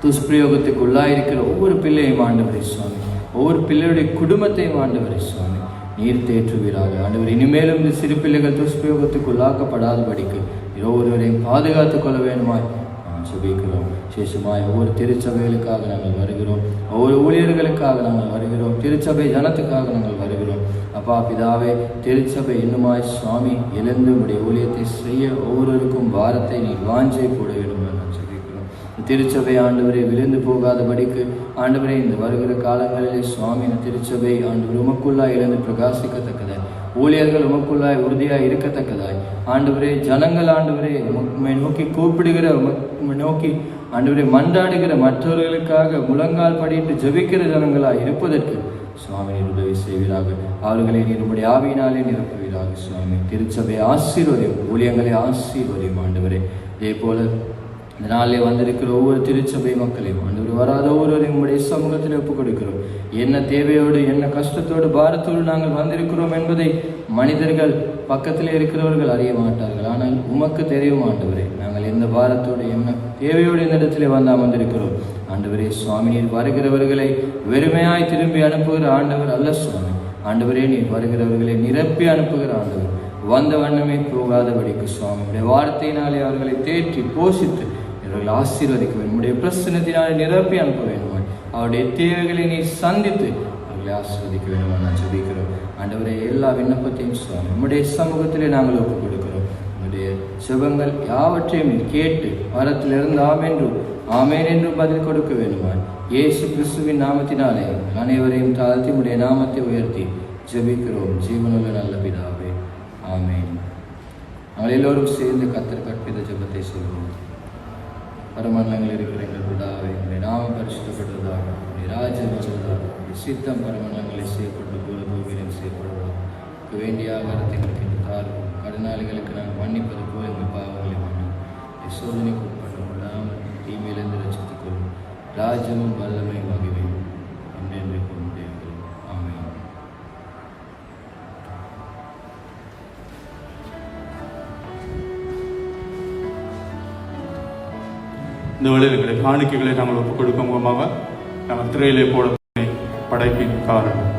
Speaker 3: துஷ்பிரயோகத்துக்கு உள்ளாயிருக்கிற ஒவ்வொரு பிள்ளையும் ஆண்டவரே சுவாமி, ஒவ்வொரு பிள்ளையுடைய குடும்பத்தையும் ஆண்டவரே சுவாமி நீர் தேற்றுவீராக. ஆண்டவர் இனிமேலும் இந்த சிறு பிள்ளைகள் துஷ்பிரயோகத்துக்கு உள்ளாக்கப்படாதபடிக்கு ஒவ்வொருவரையும் பாதுகாத்துக் கொள்ள வேண்டுமாய் ஜெபிக்கிறோம். விசேஷமாய் ஒவ்வொரு திருச்சபைகளுக்காக நாங்கள் வருகிறோம். ஒவ்வொரு ஊழியர்களுக்காக நாங்கள் வருகிறோம். திருச்சபை ஜனத்துக்காக நாங்கள் வருகிறோம். அப்பா பிதாவே, திருச்சபை இன்னுமாய் சுவாமி எழுந்து உடைய ஊழியத்தை செய்ய ஒவ்வொருவருக்கும் வாரத்தை நீர் வாஞ்சை போட வேண்டும் நான் ஜெபிக்கிறோம். திருச்சபை ஆண்டவரை விழுந்து போகாதபடிக்கு ஆண்டவரை இந்த வருகிற காலங்களிலே சுவாமி இந்த திருச்சபை ஆண்டவர் உமக்குள்ளாய் எழுந்து பிரகாசிக்கத்தக்கதாய், ஊழியர்கள் உமக்குள்ளாய் உறுதியாய் இருக்கத்தக்கதாய் ஆண்டவரே, ஜனங்கள் ஆண்டவரே உம்மை நோக்கி கூப்பிடுகிற, உம்மை நோக்கி ஆண்டவரே மன்றாடுகிற, மற்றவர்களுக்காக முழங்கால் படிட்டு ஜெபிக்கிற ஜனங்களாய் இருப்பதற்கு சுவாமி நீர் உதவி செய்வீராக. அவர்களை நீர் உம்முடைய ஆவியினாலே நிரப்புவீராக சுவாமி. திருச்சபை ஆசீர்வதியும், ஊழியங்களை ஆசீர்வதியும் ஆண்டவரே. இதே போல இந்த நாளிலே வந்திருக்கிற ஒவ்வொரு திருச்சபை மக்களையும் ஆண்டவர் வராத ஒவ்வொருவரையும் உங்களுடைய சமூகத்தில் ஒப்புக் கொடுக்கிறோம். என்ன தேவையோடு, என்ன கஷ்டத்தோடு, பாரத்தோடு நாங்கள் வந்திருக்கிறோம் என்பதை மனிதர்கள் பக்கத்தில் இருக்கிறவர்கள் அறிய மாட்டார்கள். ஆனால் உமக்கு தெரியும் ஆண்டவரே, நாங்கள் எந்த பாரத்தோடு என்ன தேவையோடு இந்த இடத்திலே வந்து அமர்ந்திருக்கிறோம். ஆண்டவரே சுவாமி, நீர் வருகிறவர்களை வெறுமையாய் திரும்பி அனுப்புகிற ஆண்டவர் அல்ல சுவாமி. ஆண்டவரே, நீர் வருகிறவர்களை நிரப்பி அனுப்புகிற ஆண்டவர். வந்த வண்ணமே போகாதபடிக்கு சுவாமி உடைய வார்த்தையினாலே அவர்களை தேற்றி போஷித்து இவர்களை ஆசீர்வதிக்க வேண்டும். உடைய பிரசன்னத்தினாலே நிரப்பி அனுப்ப வேண்டும். அவருடைய தேவைகளை நீ சந்தித்து அவர்களை ஆசீர்வதிக்க வேண்டும். நான் ஜெபிக்கிறோம் ஆண்டவரே. எல்லா விண்ணப்பத்தையும் சுவாமி நம்முடைய சமூகத்திலே நாங்கள் ஒப்புக் கொடுக்கிறோம். நம்முடைய சுபங்கள் யாவற்றையும் நீ கேட்டு மரத்திலிருந்து ஆமேன் என்று பதில் கொடுக்க வேண்டுமான். இயேசு கிறிஸ்துவின் நாமத்தினாலே அனைவரையும் தாழ்த்தி உடைய நாமத்தை உயர்த்தி ஜெபிக்கிறோம் ஜீவனுள்ள நல்ல பிதாவே, ஆமேன். நாங்கள் எல்லோரும் சேர்ந்து கர்த்தர் கற்பித்த ஜெபத்தை சொல்வோம். பரமண்டலங்களில் இருக்கிற எங்கள் பிதாவே, உடைய நாமம் பரிசுத்தப்படுவதாக, உடைய ராஜ்யம் வருவதாக, உடைய சித்தம் பரமண்டலங்களில் செய்யப்பட்டு போல பூமியிலும் செய்யப்படுவதாக. வேண்டிய ஆகாரத்தை எங்களுக்கு இன்று தாரும். கடனாளிகளுக்கு நாங்கள் மன்னிப்பது போல எங்கள் பாவங்களை மன்னியும். சோதனைக்கு உட்பட்டு விடாமல் தீமையிலிருந்து ரட்சித்துக் கொள்ளும். ராஜ்யமும் வல்லமையும் மகிமையும் என்றென்றைக்கும் உடையது. ஆமென்.
Speaker 1: இந்த வேளையில் எங்களுடைய காணிக்கைகளை நாங்கள் ஒப்புக் கொடுக்கும் மூலமாக நாங்கள் திரையிலே போட படைப்பின் காரணம்.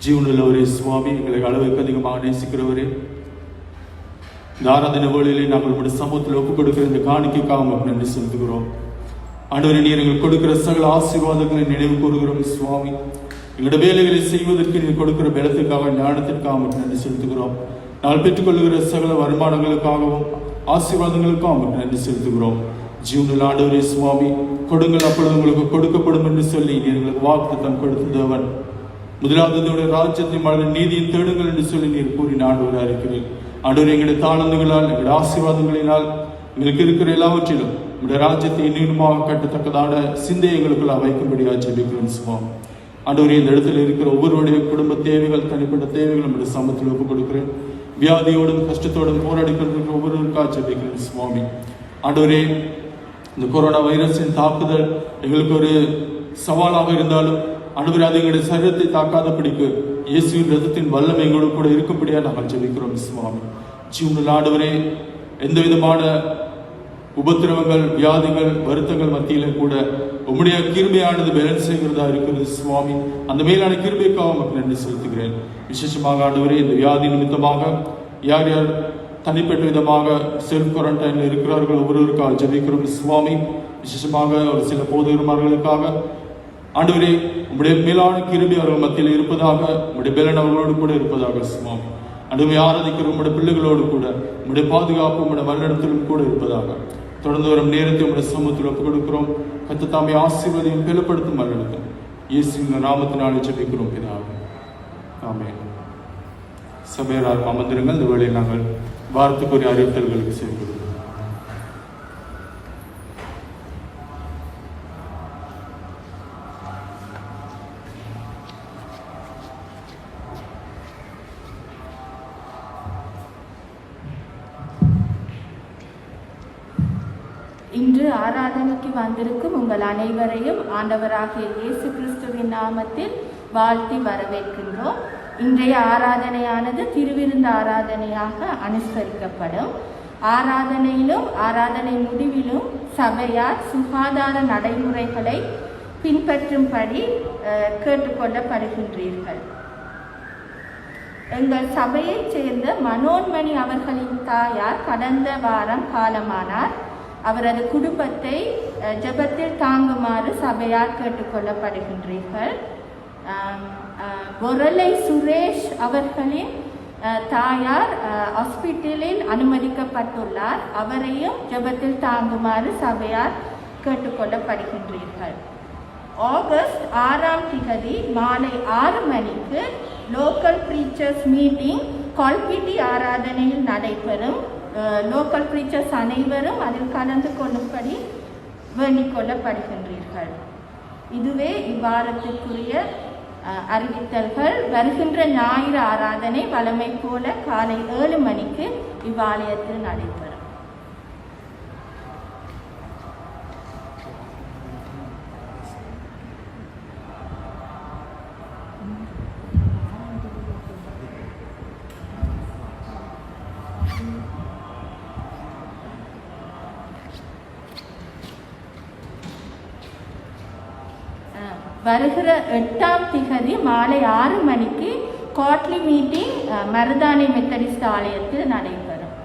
Speaker 1: ஜீவனுள்ளவரே சுவாமி, எங்களை அளவுக்கு அதிகமாக நேசிக்கிறவரே, இந்த ஆராதனை வேளையிலே நாங்கள் உங்களுடைய சமூகத்தில் ஒப்புக் கொடுக்கிற இந்த காணிக்கைக்காக உங்களுக்கு நன்றி செலுத்துகிறோம். ஆண்டவரே, நீர் எங்களுக்கு கொடுக்கிற சகல ஆசீர்வாதங்களை நினைவு கூறுகிறோம் சுவாமி. எங்களுடைய வேலைகளை செய்வதற்கு நீர் கொடுக்கிற பலத்துக்காக ஞானத்திற்காக நன்றி செலுத்துகிறோம். நாங்கள் பெற்றுக்கொள்கிற சகல வருமானங்களுக்காகவும் ஆசீர்வாதங்களுக்காகவும் நன்றி செலுத்துகிறோம். ஜீவனில் ஆண்டவரே சுவாமி, கொடுங்கள் அப்பொழுது உங்களுக்கு கொடுக்கப்படும் என்று சொல்லி நீர் எங்களுக்கு வாக்குத்தத்தம் கொடுத்தவன். முதலாவது ராஜ்யத்தை மழை நீதியை தேடுங்கள் என்று சொல்லி நீர் கூறின ஆண்டவராக இருக்கிறேன். ஆண்டவர் எங்களுடைய தாளந்துகளால் எங்களுடைய ஆசீர்வாதங்களினால் எங்களுக்கு இருக்கிற எல்லாவற்றிலும் நம்முடைய ராஜ்யத்தை இன்னுமாக கட்டத்தக்கதான சிந்தை எங்களுக்குள்ள வைக்கும்படியாக ஜெபிக்கிறோம் சுவாமி. ஆண்டவரே, இந்த இடத்துல இருக்கிற ஒவ்வொருடைய குடும்ப தேவைகள், தனிப்பட்ட தேவைகள் நம்முடைய சமத்தில் ஒப்புக் கொடுக்கிறேன். வியாதியோடும் கஷ்டத்தோடும் போராடி கொண்டிருக்கிற ஒவ்வொருவருக்காக ஜெபிக்கிறேன் சுவாமி. ஆண்டவரே, இந்த கொரோனா வைரஸின் தாக்குதல் எங்களுக்கு ஒரு சவாலாக இருந்தாலும் ஆண்டவரே, அது எங்களுடைய சரீரத்தை தாக்காதபடிக்கு இயேசுவின் ரத்தத்தின் வல்லமை எங்களோடு கூட இருக்கும்படியாக நாங்கள் ஜெபிக்கிறோம் சுவாமி. ஜீவனில் ஆண்டவரே, எந்த விதமான உபத்திரவங்கள், வியாதிகள், வருத்தங்கள் மத்தியிலும் கூட உம்முடைய கிருபையானது பேலன்ஸ் செய்கிறதா இருக்கிறது சுவாமி. அந்த மேலான கிருபைக்காக உங்களுக்கு நன்றி செலுத்துகிறேன். விசேஷமாக ஆண்டவரே, இந்த வியாதி நிமித்தமாக யார் யார் தனிப்பட்ட விதமாக செல்ஃப் குவாரண்டைனில் இருக்கிறார்கள் ஒவ்வொருவருக்காக ஜெபிக்கிறோம் சுவாமி. விசேஷமாக ஒரு சில போதகர்மார்களுக்காக ஆண்டவரே, உம்முடைய மேலான கிருபை அவர்கள் மத்தியில் இருப்பதாக, உம்முடைய பலன் அவர்களோடு கூட இருப்பதாக சுவாமி. ஆண்டவரை ஆராதிக்கிற உம்முடைய பிள்ளைகளோடு கூட உம்முடைய பாதுகாப்பு, உம்முடைய வழிநடத்தலும் கூட இருப்பதாக தொடர்ந்து வரும் நேரத்தை உம்முடைய சமூகத்தில் ஒப்புக் கொடுக்கிறோம். கர்த்தர் தாமே ஆசீர்வதியும் பலப்படுத்தும் வழிநடத்தும் இயேசுவின் நாமத்தினாலே ஜெபிக்கிறோம் பிதாவே, ஆமென். சபையார் அமர்ந்திருங்கள். இந்த வேளையில் நாங்கள் வாரத்துக்குரிய அறிவித்தல்களுக்கு செல்கிறோம்.
Speaker 4: இன்று ஆராதனைக்கு வந்திருக்கும் உங்கள் அனைவரையும் ஆண்டவராகிய இயேசு கிறிஸ்துவின் நாமத்தில் வாழ்த்தி வரவேற்கின்றோம். இன்றைய ஆராதனையானது திருவிருந்து ஆராதனையாக அனுசரிக்கப்படும். ஆராதனையிலும் ஆராதனை முடிவிலும் சபையார் சுகாதார நடைமுறைகளை பின்பற்றும்படி கேட்டுக்கொள்ளப்படுகின்றீர்கள். எங்கள் சபையைச் சேர்ந்த மனோன்மணி அவர்களின் தாயார் கடந்த வாரம் காலமானார். அவரது குடும்பத்தை ஜெபத்தில் தாங்குமாறு சபையார் கேட்டுக்கொள்ளப்படுகின்றீர்கள். பொரலை சுரேஷ் அவர்களின் தாயார் ஹாஸ்பிட்டலில் அனுமதிக்கப்பட்டுள்ளார். அவரையும் ஜெபத்தில் தாங்குமாறு சபையார் கேட்டுக்கொள்ளப்படுகின்றீர்கள். ஆகஸ்ட் 6ஆம் தேதி மாலை 6 மணிக்கு லோக்கல் ப்ரீச்சர்ஸ் மீட்டிங் கொல்பிட்டி ஆராதனையில் நடைபெறும். லோக்கல் ப்ரீச்சர்ஸ் அனைவரும் அதில் கலந்து கொள்ளும்படி வேண்டிக் கொள்ளப்படுகின்றீர்கள். இதுவே இவ்வாரத்திற்குரிய அறிவித்தல்கள். வருகின்ற ஞாயிறு ஆராதனை வழமை போல காலை 7 மணிக்கு இவ்வாலயத்தில் நடைபெறும். வருகிற 8ஆம் தேதி மாலை 6 மணிக்கு குவார்ட்லி மீட்டிங் மருதானை மெத்தடிஸ்ட் ஆலயத்தில் நடைபெறும்.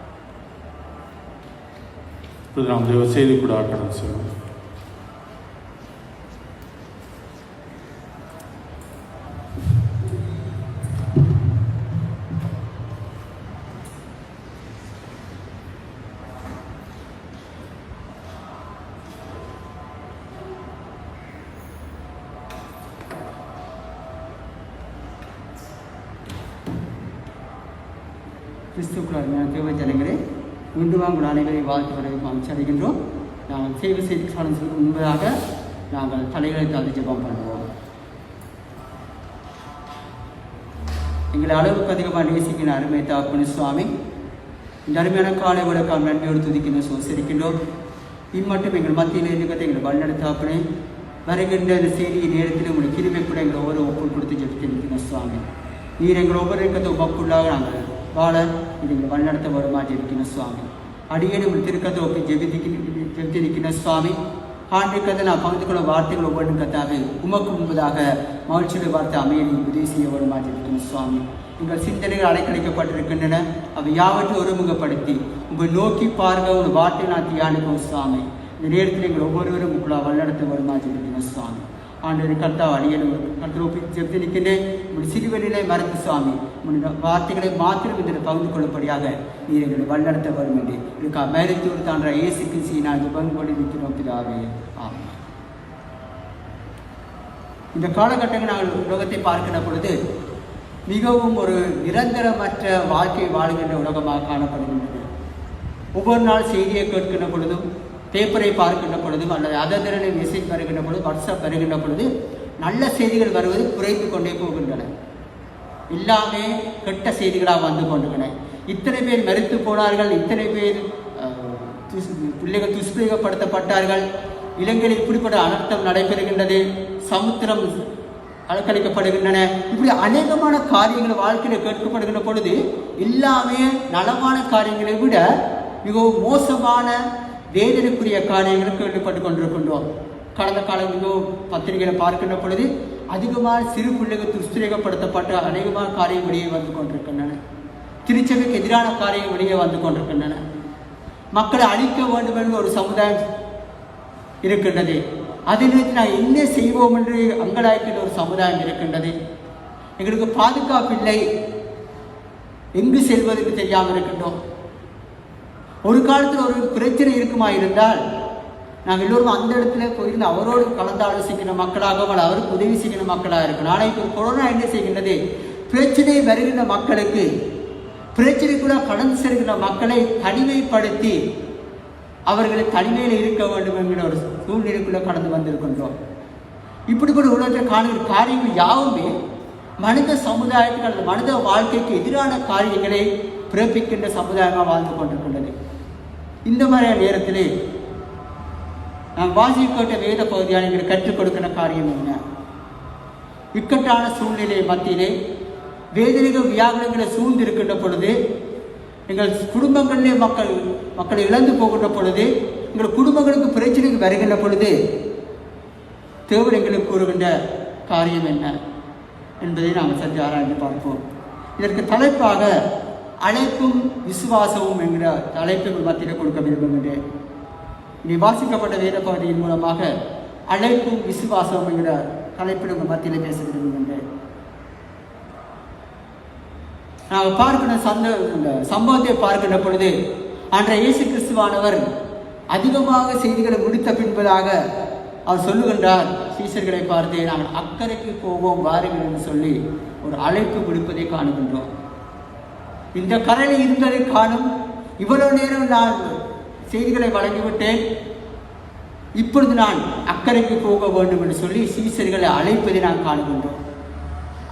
Speaker 1: நாம் தேவ செய்தி கூட ஆக்கணும் சொல்லுவோம்.
Speaker 5: கிறிஸ்துக்குள் அருமையான தேவ ஜனங்களே, மீண்டும் உங்கள் அனைவரை வாழ்த்து வரவேற்பு அமைச்சடைகின்றோம். நாங்கள் சேவை செய்தி சாதனத்துக்கு முன்பதாக நாங்கள் தலைகளை தாழ்ந்து ஜெபம் பண்ணுவோம். எங்களை அளவுக்கு அதிகமாக நேசிக்கிற அருமை தாக்குனு சுவாமி, இந்த அருமையான காலை விளக்கால் நன்மையோடு துதிக்கின்ற சோசரிக்கின்றோம். இம்மட்டும் எங்கள் மத்தியில் இருக்கிறதை எங்களை வழிநடத்தாப்பனே வருகின்ற இந்த செய்தியை நேரத்தில் உங்களுடைய கிருபை கூட எங்களை ஒவ்வொரு ஒப்புள் கொடுத்து ஜெபித்திருக்கின்ற சுவாமி. நீர் எங்கள் ஒவ்வொரு இருக்கிறது உமக்குள்ளாக நாங்கள் வாழ நீங்கள் வழிநடத்த வருமா ஜெபிக்கிற சுவாமி. அடியேன் உங்கள் திருக்கத்தை ஒப்பி ஜெபித்திருக்கிற சுவாமி. ஆண்டிருக்கிறத நான் பகிர்ந்து கொள்ள வார்த்தைகள் ஒவ்வொன்றும் கத்தாவே உமக்கு முன்பதாக மகிழ்ச்சியுடைய வார்த்தை அமைய நீங்கள் உதவி செய்ய வருமா ஜெபிக்கிற சுவாமி. எங்கள் சிந்தனைகள் அலைக்கழிக்கப்பட்டிருக்கின்றன. அவை யாவற்றையும் ஒருமுகப்படுத்தி உங்கள் நோக்கி பார்க்க ஒரு வார்த்தை நான் தியானிப்போம் சுவாமி. இந்த நேரத்தில் எங்கள் ஒவ்வொருவரும் உங்களை வழிநடத்த வருமா ஜெபிக்கிற சுவாமி. ஆண்டு கர்த்தா அடியனும் கர்த்தரோப்பி ஜெபத்தில் நிற்கின்றேன். உங்கள் சிறுவனிலே மறந்து சுவாமி உங்களுடைய வார்த்தைகளை மாத்திரம் இதில் பகிர்ந்து கொள்ளும்படியாக நீர் எங்களை வழிநடத்த வரும் என்று இதுக்கா மேலத்தூர் தான்ற இயேசு கிறிஸ்துவை நாங்கள் பங்கு கொண்டு நிற்கிறோம் பிதாவே. ஆமாம். இந்த காலகட்டங்கள் நாங்கள் உலகத்தை பார்க்கின்ற பொழுது மிகவும் ஒரு நிரந்தரமற்ற வாழ்க்கை வாழ்கின்ற உலகமாக காணப்படுகின்றது. ஒவ்வொரு நாள் செய்தியை கேட்கின்ற பொழுதும், பேப்பரை பார்க்கின்ற பொழுதும், அல்லது அதரனை மெசேஜ் வருகின்ற பொழுது, வாட்ஸ்அப் வருகின்ற பொழுது நல்ல செய்திகள் வருவது குறைத்து கொண்டே போகின்றன. எல்லாமே கெட்ட செய்திகளாக வந்து கொண்டிருக்கின்றன. இத்தனை பேர் மரித்து போனார்கள், இத்தனை பேர் பிள்ளைகள் துஷ்பிரயோகப்படுத்தப்பட்டார்கள், இலங்கையில் இப்படிப்பட்ட அனர்த்தம் நடைபெறுகின்றது, சமுத்திரம் அலக்கழிக்கப்படுகின்றன. இப்படி அநேகமான காரியங்கள் வாழ்க்கையில் கேட்கப்படுகின்ற பொழுது எல்லாமே நலமான காரியங்களை விட மிகவும் மோசமான வேதனைக்குரிய காரியங்கள் கேள்விப்பட்டு கொண்டிருக்கின்றோம். கடந்த காலம் மிகவும் பத்திரிகைகளை பார்க்கின்ற பொழுது அதிகமான சிறு பிள்ளைகள் துஷ்பிரயோகப்படுத்தப்பட்ட அநேகமான காரியம் வெளியே வந்து கொண்டிருக்கின்றன. திருச்சபைக்கு எதிரான காரியம் வெளியே வந்து கொண்டிருக்கின்றன. மக்களை அழிக்க வேண்டும் என்ற ஒரு சமுதாயம் இருக்கின்றது. அதிலிருந்து நான் என்ன செய்வோம் என்று அங்கலாய்க்கின்ற ஒரு சமுதாயம் இருக்கின்றது. எங்களுக்கு பாதுகாப்பில்லை, எங்கு செல்வதற்கு தெரியாமல் இருக்கின்றோம். ஒரு காலத்தில் ஒரு பிரச்சனை இருக்குமா இருந்தால் நாங்கள் எல்லோரும் அந்த இடத்துல போயிருந்து அவரோடு கலந்து ஆலோசிக்கிற மக்களாக, அவருக்கு உதவி செய்கிற மக்களாக இருக்கணும். ஆனால் இப்போ கொரோனா என்ன செய்கின்றது? பிரச்சனை வருகின்ற மக்களுக்கு, பிரச்சனைக்குள்ள கடந்து செல்கின்ற மக்களை தனிமைப்படுத்தி அவர்களை தனிமையில் இருக்க வேண்டும் என்கிற ஒரு சூழ்நிலைக்குள்ளே கடந்து வந்திருக்கின்றோம். இப்படிப்பட்ட உலகத்தில் காணுகிற காரியங்கள் யாவுமே மனித சமுதாயத்துக்கு அல்லது மனித வாழ்க்கைக்கு எதிரான காரியங்களை பிறப்பிக்கின்ற சமுதாயமாக வாழ்ந்து கொண்டிருக்கின்றது. இந்த மாதிரியான நேரத்திலே நாம் வாசிக்கப்பட்ட வேத பகுதியாக எங்களுக்கு கற்றுக் கொடுக்கிற காரியம் என்ன? இக்கட்டான சூழ்நிலை மத்தியிலே வேதனைகள் வியாகுலங்களை சூழ்ந்திருக்கின்ற பொழுது, எங்கள் குடும்பங்களிலே மக்களை இழந்து போகின்ற பொழுது, எங்கள் குடும்பங்களுக்கு பிரச்சனைகள் வருகின்ற பொழுது தேவன் எங்களுக்கு கூறுகின்ற காரியம் என்ன என்பதை நாம் சற்று ஆராய்ந்து பார்ப்போம். இதற்கு தலைப்பாக அழைப்பும் விசுவாசமும் என்கிற தலைப்பை மத்தியில் கொடுக்க விரும்புகின்றேன். இங்கே வாசிக்கப்பட்ட வேத பகுதியின் மூலமாக அழைப்பும் விசுவாசம் என்கிற தலைப்பில் உங்கள் மத்தியில் பேச விரும்புகின்றேன். நாங்கள் பார்க்கிற சம்பவத்தை பார்க்கின்ற பொழுது அன்றைய இயேசு கிறிஸ்துவானவர் அதிகமாக செய்திகளை முடித்த பின்பதாக அவர் சொல்லுகின்றார், சீஷர்களை பார்த்து நாங்கள் அக்கறைக்கு போவோம் வாருங்கள் என்று சொல்லி ஒரு அழைப்பு விடுப்பதை காணுகின்றோம். இந்த கரையில் இருந்ததை காணும், இவ்வளவு நேரம் நான் செய்திகளை வழங்கிவிட்டேன், இப்பொழுது நான் அக்கறைக்கு போக வேண்டும் என்று சொல்லி சீஷர்களை அழைப்பதை நான் காணுகின்றோம்.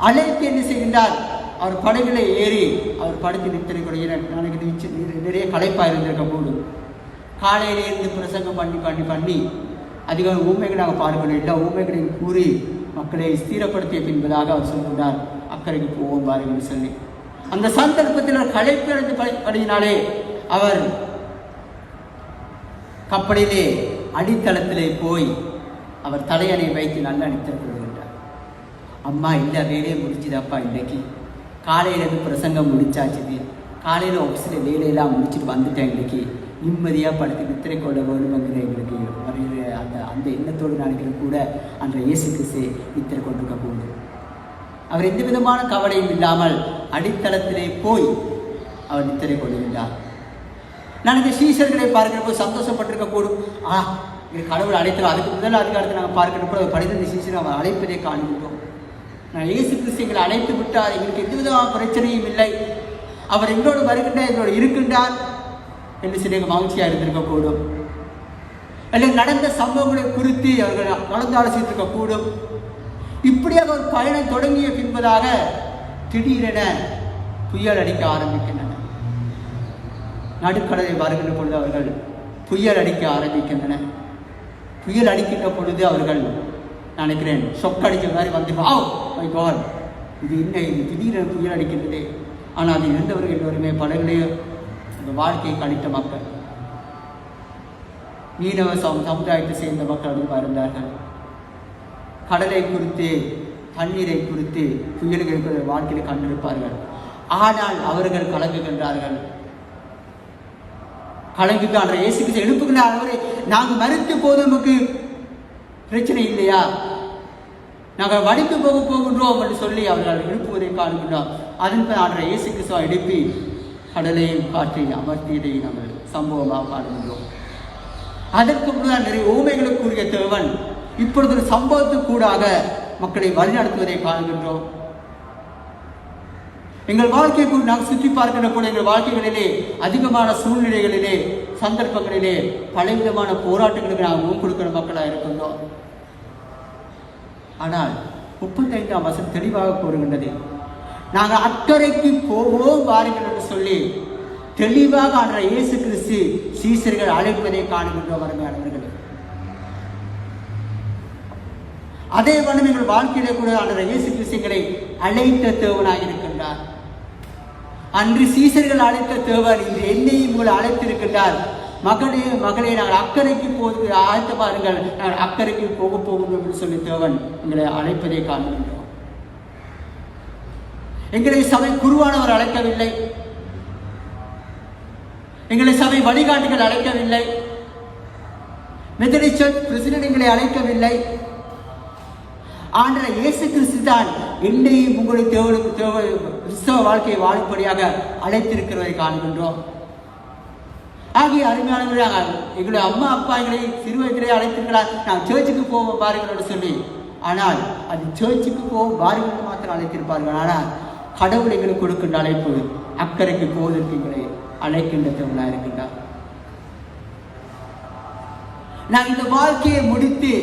Speaker 5: அழைத்து என்ன செய்கின்றார்? அவர் படகுகளை ஏறி அவர் படுத்து நிறுத்தனை கொடுக்கிற நாளைக்கு நிறைய களைப்பாக இருந்திருக்க கூடும். காலையில இருந்து பிரசங்கம் பண்ணி அதிக ஊமைகளை நாங்கள் பார்க்கணும். எல்லா ஊமைகளையும் கூறி மக்களை ஸ்திரப்படுத்திய பின்பதாக அவர் சொல்கின்றார், அக்கறைக்கு போவோம் பாருங்கள் சொல்லி. அந்த சந்தர்ப்பத்தில் களைப்பிழந்து படியினாலே அவர் கப்பலிலே அடித்தளத்திலே போய் அவர் தலையணை வைத்து நல்ல அணித்திருக்கின்றார். அம்மா இல்லை, வேலையை முடிச்சுதாப்பா, இன்றைக்கு காலையிலேருந்து பிரசங்கம் முடிச்சாச்சு, காலையில் ஆஃபீஸில் வேலையெல்லாம் முடிச்சுட்டு வந்துட்டேன், இன்றைக்கு நிம்மதியாக படுத்து நித்திரை கொள்ள வேண்டும்ங்கிற எங்களுக்கு வருகிற அந்த எண்ணத்தோடு நாளைக்கு கூட அந்த இயேசு கிறிஸ்து நித்திரை கொண்டிருக்க கூடும். அவர் எந்த விதமான கவலையும் இல்லாமல் அடித்தளத்திலே போய் அவர் நித்திரை கொள்கின்றார். நாளைக்கு சீஷர்களை பார்க்கிற போது சந்தோஷப்பட்டிருக்க கூடும். எங்கள் கடவுள் அழைத்தோம். அதுக்கு முதல் அதிகாரத்தை நாங்கள் பார்க்கிற போது அவர் படித்த சீஷரை அவர் அழைப்பதை காண்கின்றோம். நான் இயேசு கிறிஸ்து எங்களை அழைத்து விட்டார், எங்களுக்கு எந்த விதமான பிரச்சனையும் இல்லை, அவர் எங்களோடு வருகின்றார், எங்களோடு இருக்கின்றார் என்று சில மகிழ்ச்சியாக இருந்திருக்கக்கூடும். அல்லது நடந்த சம்பவங்களை குறித்து அவர்கள் கலந்து ஆலோசித்திருக்கக்கூடும். இப்படியாக ஒரு பயணம் தொடங்கிய பின்பதாக திடீரென புயல் அடிக்க ஆரம்பிக்கின்றன. நடுக்கடலை வருகின்ற பொழுது அவர்கள் புயல் அடிக்க ஆரம்பிக்கின்றன. புயல் அடிக்கின்ற பொழுது அவர்கள் நினைக்கிறேன் சொக்கடிக்கிற மாதிரி வந்து இது என்ன, இது திடீரென புயல் அடிக்கின்றது. ஆனால் அதில் இருந்தவர்கள் எல்லோருமே படகுலேயே அந்த வாழ்க்கையை கழித்த மக்கள், மீனவ சமுதாயத்தை சேர்ந்த மக்கள் இருந்தார்கள். கடலை குறித்து தண்ணீரை குறித்து புயல்கள் வாழ்க்கையை கண்டிருப்பார்கள். ஆனால் அவர்கள் கலங்குகின்றார்கள். கலங்குகின்ற இயேசு கிறிஸ்து எழுப்புகின்ற அவரை நாங்கள் மறுத்து போது நமக்கு பிரச்சனை இல்லையா, நாங்கள் வடித்து போகின்றோம் என்று சொல்லி அவர்கள் எழுப்புவதை காண்கின்றோம். அதன் பின் ஆண்டவர் இயேசு கிறிஸ்துவை எழுப்பி கடலையும் காற்றையும் அமர்த்தியதை நாங்கள் சம்பவமாக காண்கின்றோம். அதற்கு முன்னால் நிறைய ஊமைகளுக்குரிய தேவன் இப்பொழுது ஒரு சம்பவத்துக்கூடாக மக்களை வழிநடத்துவதை காண்கின்றோம். எங்கள் வாழ்க்கையை நாங்கள் சுற்றி பார்க்கின்ற கூட எங்கள் வாழ்க்கைகளிலே அதிகமான சூழ்நிலைகளிலே சந்தர்ப்பங்களிலே பலவிதமான போராட்டங்களுக்கு நாங்கள் முன் கொடுக்கிற மக்களாக இருக்கின்றோம். ஆனால் 35ஆம் வசனம் தெளிவாக கூறுகின்றது, நாங்கள் அக்கறைக்கு போவோம் வாருங்கள் என்று சொல்லி தெளிவாக ஆண்டவர் இயேசு கிறிஸ்து சீசர்கள் அழைப்பதை காணுகின்றோம். அருமையானவர்களே, அதே வண்ணம் எங்கள் வாழ்க்கையிலே கூட ஆண்டவர் இயேசு கிறிஸ்துவை அழைத்த தேவனாக இருக்கின்றார். அன்று சீசர்கள் அழைத்த தேவன் இன்று என்னையும் உங்களை அழைத்திருக்கின்றார். மகளே மகளே, நாங்கள் அக்கறைக்கு போது ஆழ்த்த பாருங்கள், நாங்கள் அக்கறைக்கு போகின்றோம் என்று சொல்லி தேவன் எங்களை அழைப்பதை காண்கின்றோம். எங்களை சபை குருவானவர் அழைக்கவில்லை, எங்களை சபை வழிகாட்டிகள் அழைக்கவில்லை, மெத்தடிஸ்ட் சர்ச் பிரசிடென்ட் எங்களை அழைக்கவில்லை. ஆண்டவர் இயேசு கிறிஸ்து தான் என்னையும் உங்களை கிறிஸ்தவ வாழ்க்கையை வாழும்படியாக அழைத்திருக்கிறதை காண்கின்றோம். ஆகிய அருமையானவர்கள், எங்களுடைய அம்மா அப்பா எங்களை சிறு வயதிலே அழைத்திருக்கிறார், நான் சர்ச்சுக்கு போவோம் பாருங்கள் என்று சொல்லி. ஆனால் அது சர்ச்சுக்கு போவோம் பாருங்கள் மாத்திரம் அழைத்திருப்பார்கள். ஆனால் கடவுள் எங்களுக்கு கொடுக்கின்ற அழைப்பு அக்கறைக்கு போவதற்கு எங்களை அழைக்கின்ற தேவனாக இருக்கின்றார். நான் இந்த வாழ்க்கையை முடித்து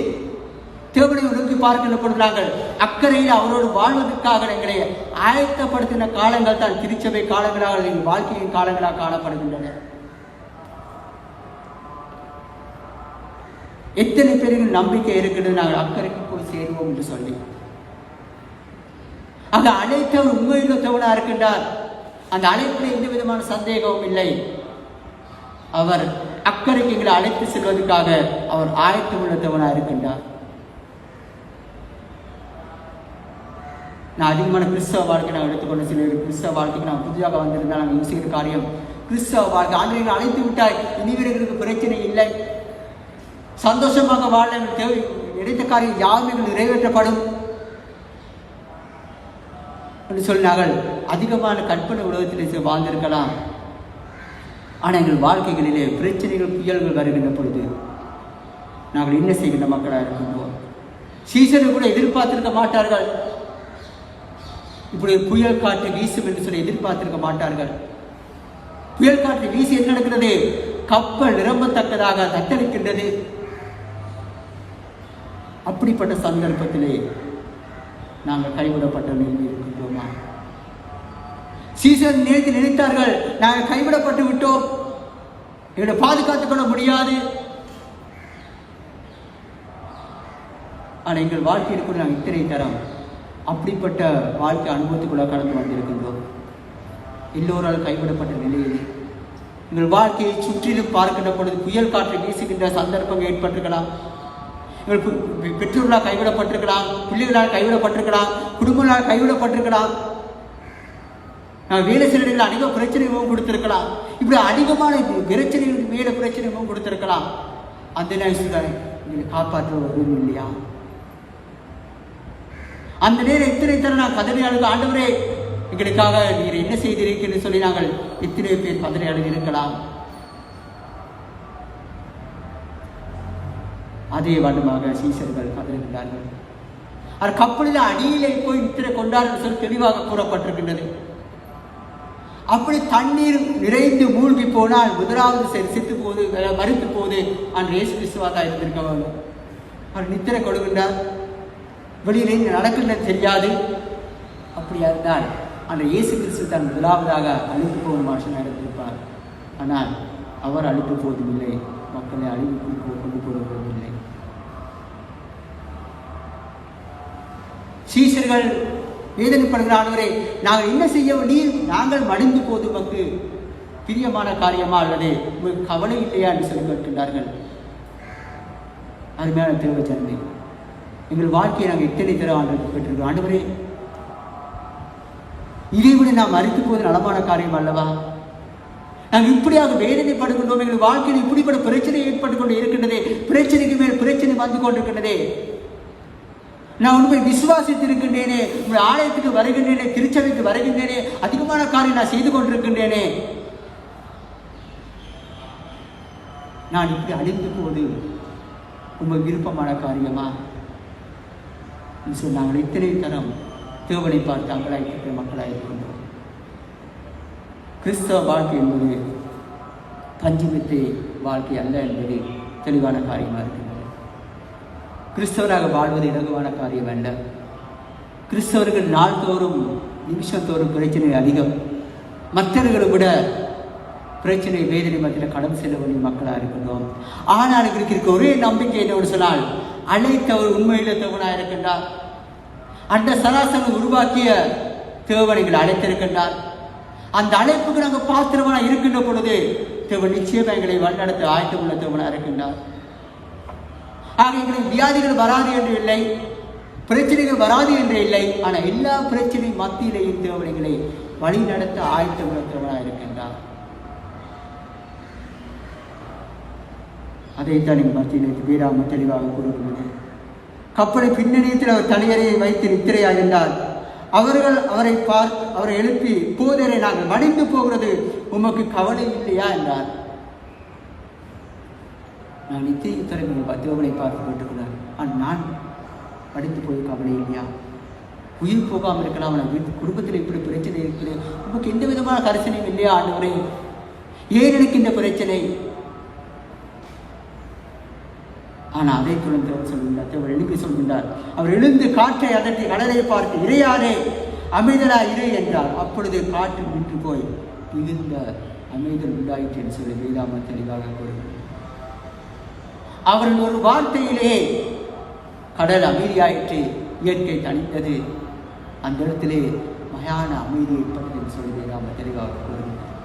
Speaker 5: தேவனை நோக்கி பார்க்கின்ற பொழுது நாங்கள் அக்கறையில் அவரோடு வாழ்வதற்காக எங்களை ஆயத்தப்படுத்தின காலங்கள் தான் திருச்சபை காலங்களாக எங்கள் வாழ்க்கையின் காலங்களாக காணப்படுகின்றன. எத்தனை பேருக்கு நம்பிக்கை இருக்கிறது நாங்கள் அக்கறைக்கு போய் சேருவோம் என்று சொல்லி. அங்கு அழைத்தவர் உண்மையில் தேவனாக இருக்கின்றார். அந்த அழைப்பில் எந்த விதமான சந்தேகமும் இல்லை. அவர் அக்கறைக்கு எங்களை அழைத்து செல்வதற்காக அவர் ஆயத்தமுள்ள தேவனாக இருக்கின்றார். நான் அதிகமான கிறிஸ்தவ வாழ்க்கை நான் எடுத்துக்கொண்ட சில கிறிஸ்தவ வாழ்க்கைக்கு நான் புதிதாக வந்திருந்தால் நாங்கள் யோசிக்கிற காரியம், கிறிஸ்தவ வாழ்க்கை ஆண்டவரை அழைத்து விட்டாய், இனிவர்களுக்கு பிரச்சனை இல்லை, சந்தோஷமாக வாழ தேவை, எடுத்த காரியம் யாரும் நிறைவேற்றப்படும் என்று சொன்னார்கள். அதிகமான கற்பனை உலகத்திலே வாழ்ந்திருக்கலாம். ஆனால் எங்கள் வாழ்க்கைகளிலே பிரச்சனைகள் புயல்கள் வருகின்ற பொழுது நாங்கள் என்ன செய்கின்ற மக்களாக இருக்கின்றோம். சீசர்கள் கூட எதிர்பார்த்திருக்க மாட்டார்கள், இப்படி புயல் காற்று வீசும் என்று சொல்லி எதிர்பார்த்திருக்க மாட்டார்கள். புயல் காற்று வீசி என்ன நடக்கிறது? கப்பல் நிரம்பத்தக்கதாக தத்தளிக்கின்றது. அப்படிப்பட்ட சந்தர்ப்பத்திலே நாங்கள் கைவிடப்பட்ட நிலையில் இருக்கின்றோமா? சீசன் நேரத்தில் நினைத்தார்கள், நாங்கள் கைவிடப்பட்டு விட்டோம், எங்களை பாதுகாத்துக் கொள்ள முடியாது. ஆனால் எங்கள் வாழ்க்கையில் கூட நாங்கள் இத்தனை தரம் அப்படிப்பட்ட வாழ்க்கை அனுபவத்துக்குள்ள கடந்து வந்திருக்கின்றோம். எல்லோரால் கைவிடப்பட்ட நிலையில் எங்கள் வாழ்க்கையை சுற்றிலும் பார்க்கின்ற பொழுது புயல் காற்று வீசுகின்ற சந்தர்ப்பங்கள் ஏற்பட்டிருக்கலாம். எங்கள் பெற்றோர்களால் கைவிடப்பட்டிருக்கலாம், பிள்ளைகளால் கைவிடப்பட்டிருக்கலாம், குடும்பங்களால் கைவிடப்பட்டிருக்கலாம். நாங்கள் வேலை செய்யறவர்கள் அதிக பிரச்சனைகளும் கொடுத்திருக்கலாம். இப்படி அதிகமான பிரச்சனைகளுக்கு மேல பிரச்சனைகளும் கொடுத்திருக்கலாம். அந்த நேரத்தில் எங்களை காப்பாற்றுவதும் இல்லையா? அந்த நேரம் எத்தனை தரம் நான் கதறியாளுக்கு, ஆண்டவரே எங்களுக்காக நீர் என்ன செய்திருக்கீர்கள் சொல்லி நாங்கள் எத்தனை பேர் கதறியாளர் இருக்கலாம். அதே வண்ணமாக சீசர்கள் கதறுகின்றார்கள். அது கப்பலில் அடியிலே போய் நித்திரை கொண்டார்கள் சொல்லி தெளிவாக கூறப்பட்டிருக்கின்றது. அப்படி தண்ணீர் நிறைந்து மூழ்கி போனால் முதலாவது செத்து போது மறுத்து போது அந்த இயேசு கிறிஸ்துவாக இருந்திருக்க வேண்டும். அவர் நித்திரை கொடுக்கின்றார், வெளியிலே நடக்கின்றது தெரியாது. அப்படியா இருந்தால் அந்த இயேசு கிறிஸ்து தான் முதலாவதாக அழித்து போகும் மனுஷனாக இருந்திருப்பார். ஆனால் அவர் அழித்து போவதில்லை, மக்களை அழிவுக்கு கொண்டு போவதில்லை. சீசர்கள் வேதனைப்படுகிறார்களே, நாங்கள் என்ன செய்ய, நாங்கள் மடிந்து போது நமக்கு பிரியமான காரியமா அல்லது உங்களுக்கு கவலை இல்லையா என்று சொல்லி கேட்கின்றார்கள். அருமையான தேவ ஜனமே, எங்கள் வாழ்க்கையை நாங்கள் எத்தனை தர ஆண்டு பெற்றிருக்கிறோம். ஆண்டவரே, இதை விட நாம் மறித்து போவது நலமான காரியம் அல்லவா? நாங்கள் இப்படியாக வேதனைப்படுகின்றோம். எங்கள் வாழ்க்கையில் இப்படிப்பட்ட பிரச்சனை ஏற்பட்டு கொண்டு இருக்கின்றதே, பிரச்சனைக்கு மேல் பிரச்சனை வந்து கொண்டிருக்கின்றதே. நான் உண்மை விசுவாசித்திருக்கின்றேனே, உங்கள் ஆலயத்துக்கு வருகின்றேனே, திருச்சபைக்கு வருகின்றேனே, அதிகமான காரியம் நான் செய்து கொண்டிருக்கின்றேனே, நான் இப்படி அழிந்து போது உங்கள் விருப்பமான காரியமா சொன்னாங்க. இத்தனை தரம் தேவனை பார்த்து அங்கலாய்க்கிற மக்களாக இருக்கின்றோம். கிறிஸ்தவ வாழ்க்கை என்பது பஞ்சுமித்தை வாழ்க்கை அல்ல என்பது தெளிவான காரியமாக இருக்கின்றது. கிறிஸ்தவராக வாழ்வது இலகுவான காரியம் அல்ல. கிறிஸ்தவர்கள் நாள்தோறும் நிமிஷத்தோறும் பிரச்சனை அதிகம். மற்றவர்களை விட பிரச்சனை வேதனை மத்தியில் கடன் செல்ல வேண்டிய மக்களாக இருக்கின்றோம். ஆனால் எங்களுக்கு இருக்க ஒரே நம்பிக்கை என்னோடு சொன்னால், அழைத்தவர் உண்மையில தேவனாக இருக்கின்றார். அந்த சராசரம் உருவாக்கிய தேவனைகள் அழைத்திருக்கின்றார். அந்த அழைப்புக்கு நாங்கள் பாத்திரமாக இருக்கின்ற பொழுது தேவன் நிச்சயமாக எங்களை வழிநடத்த ஆயத்தமுள்ள தேவனாக இருக்கின்றார். ஆக எங்களுக்கு வியாதிகள் வராது என்று இல்லை, பிரச்சனைகள் வராது என்று இல்லை. ஆனால் எல்லா பிரச்சனை மத்தியிலேயும் தேவனைகளை வழி நடத்த ஆயத்தமுள்ள தேவனாக இருக்கின்றார். அதைத்தான் நீங்கள் மத்தியில் வீராம தெளிவாக கூறுகிறது. கப்பலை பின்னணியத்தில் அவர் தலையறையை வைத்து நித்திரையாக இருந்தார். அவர்கள் அவரை எழுப்பி, போதரை நாங்கள் மடிந்து போகிறது, உமக்கு கவலை இல்லையா என்றார். நான் நித்திரை தலைமையை தேவனை பார்த்து கேட்டுக்கிறார். நான் மடிந்து போய் கவலை இல்லையா? உயிர் போகாமல் இருக்கலாம். குடும்பத்தில் இப்படி பிரச்சனை இருக்குது, உமக்கு எந்த விதமான கரிசனையும் இல்லையா ஆண்டவரே? ஏன் எனக்கு இந்த பிரச்சனை? ஆனால் அதை தொடர்ந்து சொல்கின்றார். அவர் எழுப்பி சொல்கின்றார். அவர் எழுந்து காற்றை அதட்டி கடலை பார்த்து, இறையாரே அமைதலா இரு என்றார். அப்பொழுது காற்று விட்டு போய் மிகுந்த அமைதல் உண்டாயிற்று என்று சொல்லி வேதாம தெளிவாக கூறுகிறார். அவர்கள் ஒரு வார்த்தையிலே கடல் அமைதியாயிற்று, இயற்கை தனித்தது. அந்த இடத்திலே மயான அமைதி ஏற்பட்டது என்று சொல்லி வேதாம தெளிவாக கூறுகிறார்.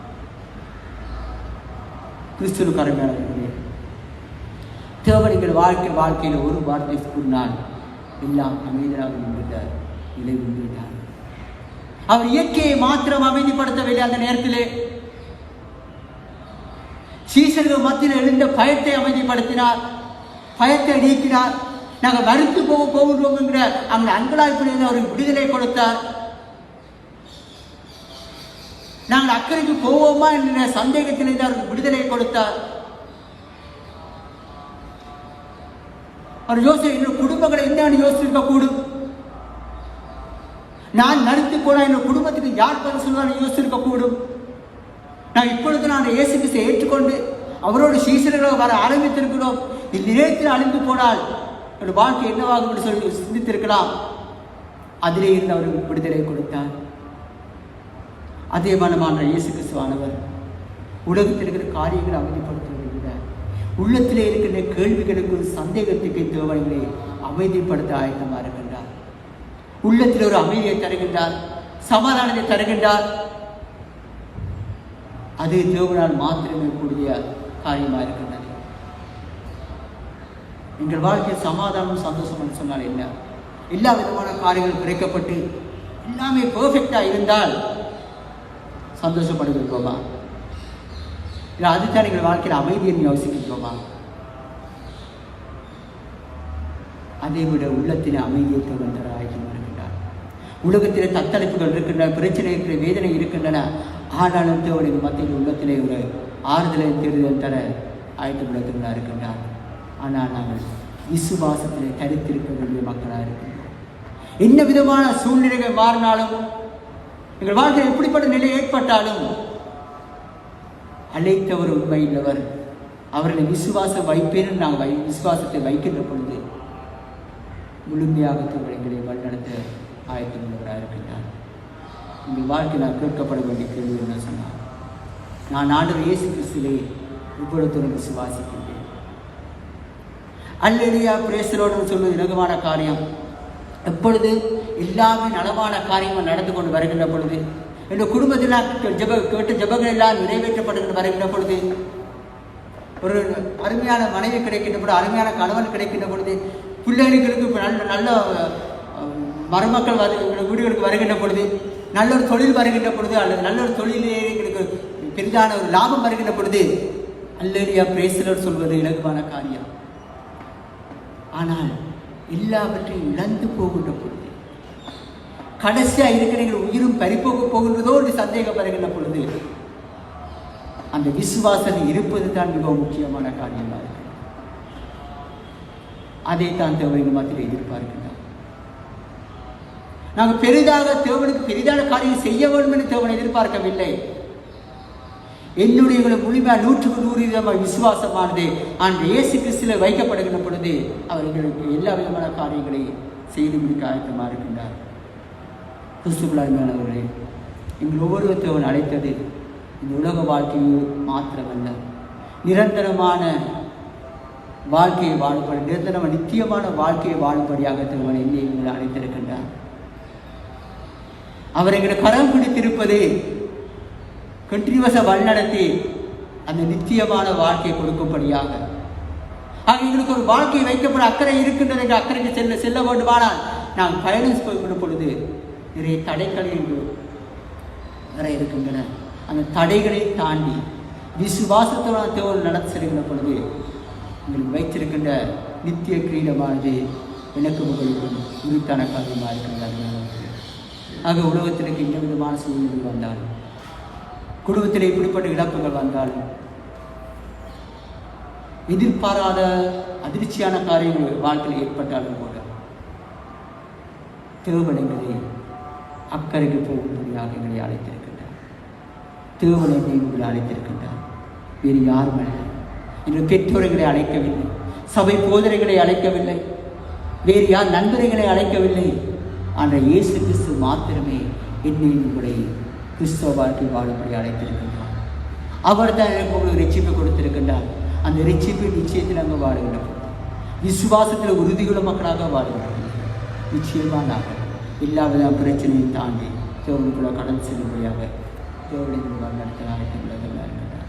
Speaker 5: கிறிஸ்துவ கருமையாளர்களே, தேவனிகள் வாழ்க்கையில் ஒரு வார்த்தை கூறினால் எல்லாம் அமைதியாக நின்றுட்டார், நிலை நின்றுட்டார். அவர் இயற்கையை மாத்திரம் அமைதிப்படுத்தவில்லை. அந்த நேரத்திலே சீசர்கள் மத்தியில் எழுந்த பயத்தை அமைதிப்படுத்தினார், பயத்தை நீக்கினார். நாங்கள் மறுத்து போகின்றோம் என்கிற அந்த அங்கலாய்ப்பிலிருந்து அவருக்கு விடுதலை கொடுத்தார். நாங்கள் அக்கறைக்கு போவோமா என்கிற சந்தேகத்திலிருந்து அவருக்கு விடுதலை கொடுத்தார். அவர் என்னோட குடும்பங்களை என்னன்னு யோசிச்சிருக்க கூடும். நான் நடித்து போனா என்னோட குடும்பத்துக்கு யார் பதில் சொல்லுவான்னு யோசிச்சிருக்க கூடும். நான் இப்பொழுது நான் இயேசு கிறிஸ்துவை ஏற்றுக்கொண்டு அவரோட சீசர்களாக வர ஆரம்பித்திருக்கிறோம். இந்நிலையத்தில் அழிந்து போனால் என்னோட வாழ்க்கை என்னவாகும் என்று சொல்லி சிந்தித்திருக்கலாம். அதிலே இருந்து அவருக்கு விடுதலை கொடுத்தார். அதே மனமான இயேசு கிறிஸ்துவானவர் உலகத்தில் இருக்கிற காரியங்களை அமைதிப்படுத்துவதை விட உள்ளத்திலே இருக்கின்ற கேள்விகளுக்கு சந்தேகத்துக்கு தேவனைகளை அமைதிப்படுத்த ஆயத்தமாக இருக்கின்றார். உள்ளத்தில் ஒரு அமைதியை தருகின்றார், சமாதானத்தை தருகின்றார். அது தேவனால் மாத்திரமே கூடிய காரியமாக இருக்கின்றது. எங்கள் வாழ்க்கையில் சமாதானம் சந்தோஷம் சொன்னால் என்ன? எல்லா விதமான காரியங்கள் குறைக்கப்பட்டு எல்லாமே பெர்ஃபெக்டாக இருந்தால் சந்தோஷப்படுகின்றோமா? இல்லை அதுதான் எங்கள் வாழ்க்கையில் அமைதியை யோசிக்கின்றோமா? அதை விட உள்ளத்தில் அமைதியை தருகின்ற ஆயத்தமாக இருக்கின்றார். உலகத்தில் தத்தளிப்புகள் இருக்கின்றன, பிரச்சனை இருக்கிற, வேதனை இருக்கின்றன. ஆனாலும் தேவனுக்கு மத்தியில் உள்ளத்திலே ஒரு ஆறுதலை தேடுதல் தர ஆயத்தப்படுத்த இருக்கின்றார். ஆனால் நாங்கள் விசுவாசத்திலே தரித்திருக்க வேண்டிய மக்களாக இருக்கின்றோம். என்ன விதமான சூழ்நிலைகள் மாறினாலும், எங்கள் வாழ்க்கையில் எப்படிப்பட்ட நிலை ஏற்பட்டாலும், அழைத்தவர் உண்மையுள்ளவர், அவர்களை விசுவாசம் வைப்பேன் நாங்கள் விசுவாசத்தை வைக்கின்ற பொழுது முழுமையாக எங்களை வழிநடத்த ஆயத்தமுள்ளவராக இருக்கின்றார். உங்கள் வாழ்க்கை நான் கேட்கப்பட வேண்டிய கேள்வி என்ன சொன்னார்? நான் ஆண்டவர் இயேசு கிறிஸ்துவை இவ்வளவு விசுவாசிக்கின்றேன். அல்லேலூயா பிரேசலோடு சொல்வது இலகுவான காரியம். எப்பொழுது எல்லாமே நலமான காரியங்கள் நடந்து கொண்டு வருகின்ற பொழுது, என்னுடைய குடும்பத்தில் கேட்ட ஜபங்கள் எல்லாம் நிறைவேற்றப்பட்டு வருகின்ற பொழுது, ஒரு அருமையான மனைவி கிடைக்கின்ற பொழுது, அருமையான கணவன் கிடைக்கின்ற பொழுது, பிள்ளைகளுக்கு நல்ல மருமக்கள் வீடுகளுக்கு வருகின்ற பொழுது, நல்ல ஒரு தொழில் வருகின்ற பொழுது, அல்லது நல்ல ஒரு தொழிலே எங்களுக்கு பெரிதான ஒரு லாபம் வருகின்ற பொழுது, அல்லேலூயா பிரேசலோடு சொல்வது இலகுவான காரியம். ஆனால் எல்லாவற்றையும் இழந்து போகின்ற பொழுது, கடைசியாக இருக்கிற எங்கள் உயிரும் பறிப்போக போகின்றதோ என்று சந்தேகம் வருகின்ற பொழுது, அந்த விசுவாசம் இருப்பது தான் மிகவும் முக்கியமான காரியமாக இருக்கிறது. அதைத்தான் தேவனின் மத்தியில் எதிர்பார்க்கின்றார். நாங்கள் பெரிதாக தேவனுக்கு பெரிதான காரியம் செய்ய வேண்டும் என்று தேவனை எதிர்பார்க்கவில்லை. என்னுடைய முழுமையாக 100% விசுவாசமானது அன்று இயேசு கிறிஸ்துவில் வைக்கப்படுகின்ற பொழுது அவர்களுக்கு எல்லா விதமான காரியங்களை செய்து முடிக்க ஆயத்தமாக இருக்கின்றார். கிறிஸ்துவிலானவர்களே, எங்கள் ஒவ்வொரு தேவன் அழைத்தது இந்த உலக வாழ்க்கையை மாத்திரமல்ல, நிரந்தரமான வாழ்க்கையை வாழும்படி, நிரந்தரமான நித்தியமான வாழ்க்கையை வாழும்படியாக தேவன் என்னை எங்களை அழைத்திருக்கின்றார். அவர் எங்களை கரம் பிடித்திருப்பது கண்டினியூஸாக வழிநடத்தி அந்த நித்தியமான வாழ்க்கையை கொடுக்கும்படியாக. ஆக எங்களுக்கு ஒரு வாழ்க்கையை வைக்கப்பட அக்கறை இருக்கின்றது. எங்கள் அக்கறைக்கு செல்ல வேண்டுமானால் நாங்கள் பயணம் போய்விடும் பொழுது நிறைய தடைகள் வர இருக்கின்றன. அந்த தடைகளை தாண்டி விசுவாசத்தோட தேவன் நடத்தி செல்கின்ற பொழுது உங்களுக்கு வைத்திருக்கின்ற நித்திய கிரீடமானது எனக்கு உங்களுக்கு உரித்தான காரியமாக இருக்கின்றது. ஆக உலகத்திற்கு எந்த விதமான சூழ்நிலை வந்தாலும், குடும்பத்தில் இப்படிப்பட்ட இழப்புகள் வந்தாலும், எதிர்பாராத அதிர்ச்சியான காரியங்கள் வாழ்க்கையில் ஏற்பட்டாலும் கூட தேவன் எங்களை அக்கறைக்கு போகும்படியாக எங்களை அழைத்திருக்கின்றார். தேவன் எங்களை அழைத்திருக்கின்றார். வேறு யாரும் அல்ல. எங்கள் பெற்றோர்களை அழைக்கவில்லை, சபை போதனைகளை அழைக்கவில்லை, வேறு யார் நண்பர்களை அழைக்கவில்லை. ஆனால் இயேசு கிறிஸ்து மாத்திரமே என்னை உங்களை கிறிஸ்தவ வாழ்க்கை வாழும்படி அழைத்திருக்கின்றார். அவர் தான் எனக்கு உங்களுக்கு ரட்சிப்பை கொடுத்திருக்கின்றார். அந்த ரட்சிப்பை நிச்சயத்தில் அங்கே வாழுகின்றோம். விசுவாசத்தில் உறுதியுள்ள மக்களாக வாழுகின்றோம். நிச்சயமாக நாங்கள் எல்லா வித பிரச்சனையும் தாண்டி தேவனுக்குள்ள கடந்து செல்லும்படியாக தேவனுடைய வழிநடத்த அழைத்துள்ளதாக இருக்கின்றார்.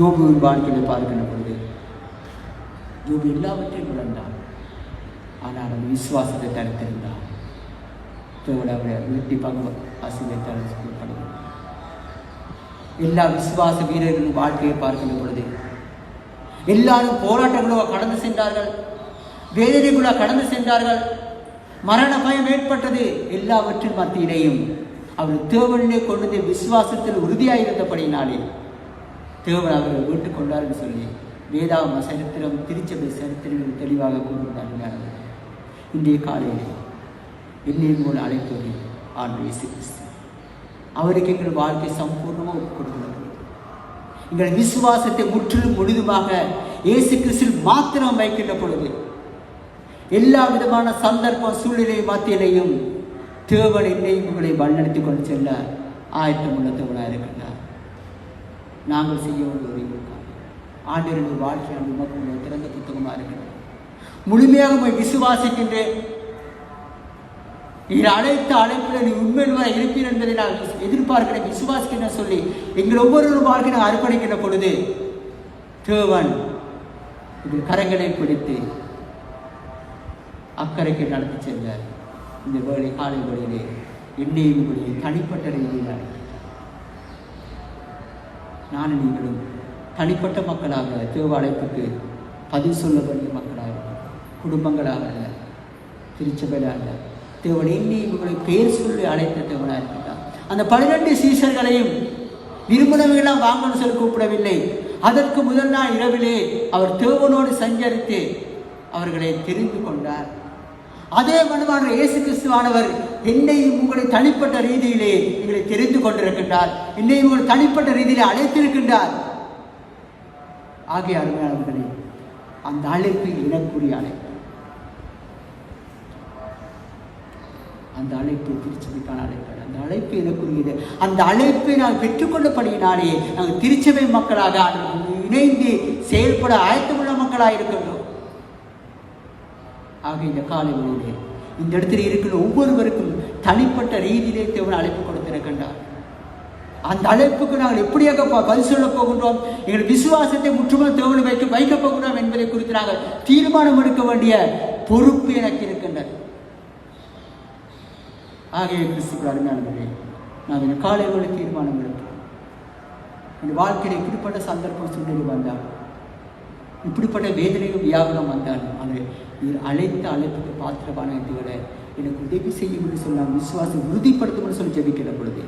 Speaker 5: யோபுவின் வாழ்க்கையை பார்க்கின்ற பொழுது யோபு எல்லாவற்றையும் இழந்தார். ஆனால் அந்த விசுவாசத்தை தடுத்திருந்தார். தேவனுடைய வெற்றிப்பாக ஆசீர்வதித்தால் சொல்லப்படுகிறது. எல்லா விசுவாச வீரர்களின் வாழ்க்கையை பார்க்கின்ற பொழுது எல்லாரும் போராட்டங்களோ கடந்து சென்றார்கள், வேதனைகளோ கடந்து சென்றார்கள், மரண பயம் ஏற்பட்டது. எல்லாவற்றின் மத்தியிலேயும் அவர் தேவனிலே கொண்டு விசுவாசத்தில் உறுதியாக இருந்தபடியினாலே தேவன் அவர்கள் வீட்டுக் கொண்டார் என்று சொல்லி வேதாகம சரித்திரம், திருச்சபை சரித்திரங்கள் தெளிவாக கூறுகிறார்கள். இன்றைய காலையில் என்னையும் போல அழைப்பது ஆண்டு இயேசு கிறிஸ்து. அவருக்கு எங்கள் வாழ்க்கை சம்பூர்ணமாக ஒப்புக் கொடுக்கிறது. எங்கள் விசுவாசத்தை முற்றிலும் முழுதுமாக இயேசு கிறிஸ்துவில் மாத்திரம் வைக்கின்ற பொழுது எல்லா விதமான சந்தர்ப்ப சூழ்நிலை மத்தியிலையும் தேவன் என்னையும் உங்களை வழிநடத்தி கொண்டு செல்ல ஆயத்தம் உள்ள தேவனாக இருக்கின்றார். நாங்கள் செய்ய வேண்டிய ஆண்டவருடைய வாழ்க்கையான மக்களுடைய திறந்த புத்தகமாக இருக்கிறது. முழுமையாக விசுவாசிக்கின்றேன், நீர் அழைத்த அழைப்பில் நீ உண்மையில் வர இருப்பீர் என்பதை நான் எதிர்பார்க்கிறேன், விசுவாசிக்கின்ற சொல்லி எங்கள் ஒவ்வொரு வாழ்க்கை நான் அர்ப்பணிக்கின்ற பொழுது தேவன் எங்கள் கரங்களை பிடித்து அக்கறைக்கு நடத்தி செல்ல இந்த வேலை காலை வேளையிலே என்னையும் உங்களுடைய தனிப்பட்ட ரீதியில் அழைக்கிறார். நானும் நீங்களும் தனிப்பட்ட மக்களாக தேவ அழைப்புக்கு பதில் சொல்ல வேண்டிய மக்களாக, குடும்பங்களாக அல்ல, திருச்சபையாக அல்ல, தேவன் என்னையும் உங்களை பெயர் சொல்லி அழைத்த தேவனாக இருக்கிறார். அந்த 12 சீஷர்களையும் விரும்பினவர்களெல்லாம் வாங்கன்னு சொல்லி கூப்பிடவில்லை. அதற்கு முதல் நாள் இரவிலே அவர் தேவனோடு சஞ்சரித்து அவர்களை தெரிந்து கொண்டார். அதே மனமான இயேசு கிறிஸ்துவானவர் என்னையும் உங்களை தனிப்பட்ட ரீதியிலே எங்களை தெரிந்து கொண்டிருக்கின்றார், என்னையும் உங்களை தனிப்பட்ட ரீதியிலே அழைத்திருக்கின்றார். ஆகிய அருமையாளர்களே, அந்த அழைப்பு எனக்குரிய அழைப்பு. அந்த அழைப்பு திருச்சபைக்கான அழைப்பு, அந்த அழைப்பு எனக்குரியது. அந்த அழைப்பை நாங்கள் பெற்றுக்கொண்டபடியினாலே நாங்கள் திருச்சபை மக்களாக இணைந்து செயல்பட ஆயத்தமுள்ள மக்களாக இருக்கின்றோம். ஆக இந்த காலை வேளையிலே இந்த இடத்தில் இருக்கிற ஒவ்வொருவருக்கும் தனிப்பட்ட ரீதியிலே தேவன் அழைப்பு கொடுத்திருக்கின்றார். அந்த அழைப்புக்கு நாங்கள் எப்படியாக பதில் சொல்ல போகின்றோம், எங்கள் விசுவாசத்தை முற்றுமுழும் தேவனை வைக்கப் போகின்றோம் என்பதை குறித்து நாங்கள் தீர்மானம் எடுக்க வேண்டிய பொறுப்பு எனக்கு இருக்கின்றது. ஆகிய கிறிஸ்துக்கள் அருமையானவர்களே, நாங்கள் இந்த காலை வேளை தீர்மானம் எடுப்போம். இந்த வாழ்க்கையில் இப்படிப்பட்ட சந்தர்ப்பம் சூழ்நிலை வந்தால் இப்படிப்பட்ட வேதனையும் வியாபனம் வந்தாலும் அதை நீர் அழைத்த அழைப்புக்கு பாத்திரமான இதுகளை எனக்கு உதவி செய்யும் என்று சொல்லி நான் விசுவாசம் உறுதிப்படுத்தும் சொல்லி ஜெபிக்கிற பொழுது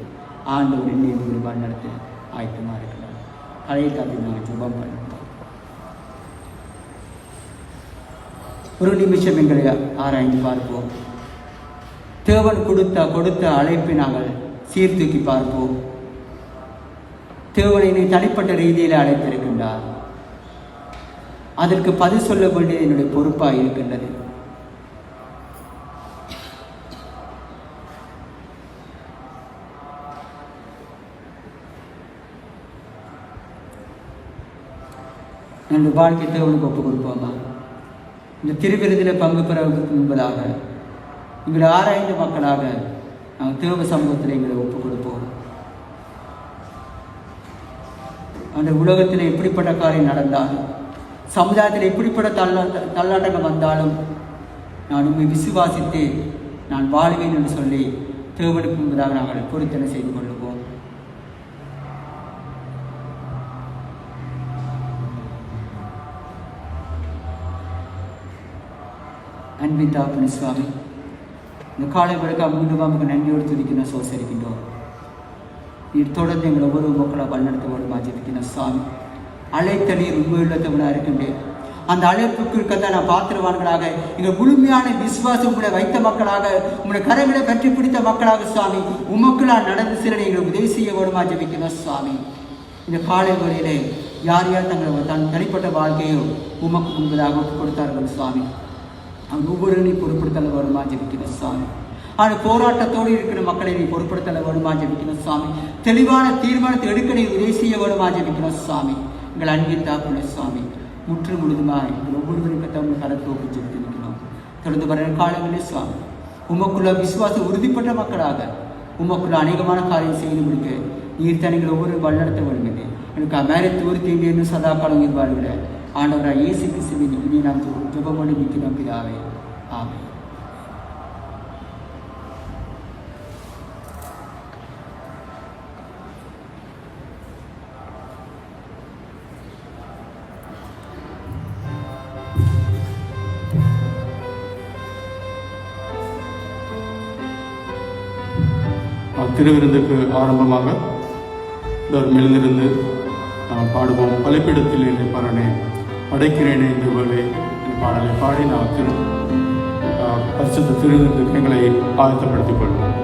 Speaker 5: ஆண்டவர் என்னை ஒரு நடத்த ஆயத்தமாக இருக்கிறார். அழைத்தாது நாங்கள் ஜெபம் பண்ணுவோம். ஒரு நிமிஷம் எங்களை ஆராய்ந்து பார்ப்போம். தேவன் கொடுத்த அழைப்பை நாங்கள் சீர்தூக்கி பார்ப்போம். தேவனை தனிப்பட்ட ரீதியில் அழைத்திருக்கின்றார். அதற்கு பதில் சொல்ல வேண்டியது என்னுடைய பொறுப்பாக இருக்கின்றது. என்னுடைய வாழ்க்கை தேவனுக்கு ஒப்புக் கொடுப்போமா? இந்த திருவிருதில் பங்கு பெற என்பதாக எங்களை ஆராய்ந்த மக்களாக நாங்கள் தேவ சமூகத்தில் எங்களை ஒப்புக் கொடுப்போம். அந்த உலகத்தில் எப்படிப்பட்ட காரியம் நடந்தாலும், சமுதாயத்தில் எப்படிப்பட்ட தள்ளாட்டங்கள் வந்தாலும் நான் உண்மை விசுவாசித்து நான் வாழ்வேன் என்று சொல்லி தேவனுக்கு முன்பதாக நாங்கள் பொருத்தனை செய்து கொள்ளுவோம். அன்பின் தாப்பனே சுவாமி, இந்த காலை வழக்காக மீண்டும் நமக்கு நன்றியோடு துதிக்கணும் சோசரிக்கின்றோம். நீர் தொடர்ந்து எங்களை ஒவ்வொரு மக்களை வழிநடத்த வேண்டுமா ஜெபிக்கணும் சுவாமி. அழைத்த நீர் உண்மையுள்ளத்தவனாக இருக்கின்றேன். அந்த அழைப்புக்கு நான் பாத்திரவான்களாக எங்கள் முழுமையான விசுவாசம் உங்களை வைத்த மக்களாக, உங்களுடைய கரங்களை பற்றி பிடித்த மக்களாக சுவாமி உமக்குள்ளால் நடந்து சில எங்களை உதவி செய்ய வேண்டுமா ஜெபிக்கணும் சுவாமி. இந்த காலை வழியிலே யார் யார் தங்கள் தனிப்பட்ட வாழ்க்கையோ உமக்கு முன்பதாக கொடுத்தார்கள் சுவாமி, அவன் ஒவ்வொரு நீ பொருட்படுத்தல வருமா ஜெபிக்கணும் சுவாமி. ஆனால் போராட்டத்தோடு இருக்கிற மக்களை நீ பொருட்படுத்தல வருமா ஜெபிக்கணும் சுவாமி. தெளிவான தீர்மானத்தை எடுக்க நீ உதவி செய்ய வருமா ஜெபிக்கணும் சுவாமி. எங்கள் அன்பின் தாப்புன சுவாமி முற்று முழுதுமாய் எங்கள் ஒவ்வொருவருக்கு தமிழ் கரத்தோக்கு ஜெபிக்கணும். தொடர்ந்து வர காலங்களில் சுவாமி உமக்குள்ள விசுவாசம் உறுதிப்பட்ட மக்களாக உமக்குள்ள அநேகமான காரியம் செய்து முடிக்க நீர் தனிகள் ஒவ்வொரு வழிநடத்த வேண்டும். எனக்கு அமேரித்து ஒரு தீண்டின்னு சதா காலம் இருப்பார்கள். ஆண்டவராக இயேசு கிறிஸ்துவின் இனி நாம் ஜெபமோடு நிற்கிறோம் பிதாவே. ஆமென்.
Speaker 1: திருவிருந்துக்கு ஆரம்பமாக எழுந்திருந்து நாம் பாடுவோம். பலிப்பிடத்தில் என்னை பரனே படைக்கிறேனே இந்த வேளை பாடலை பாடி நாம் பரிசுத்த திருவிருந்துக்கு எங்களை ஆயத்தப்படுத்திக் கொள்வோம்.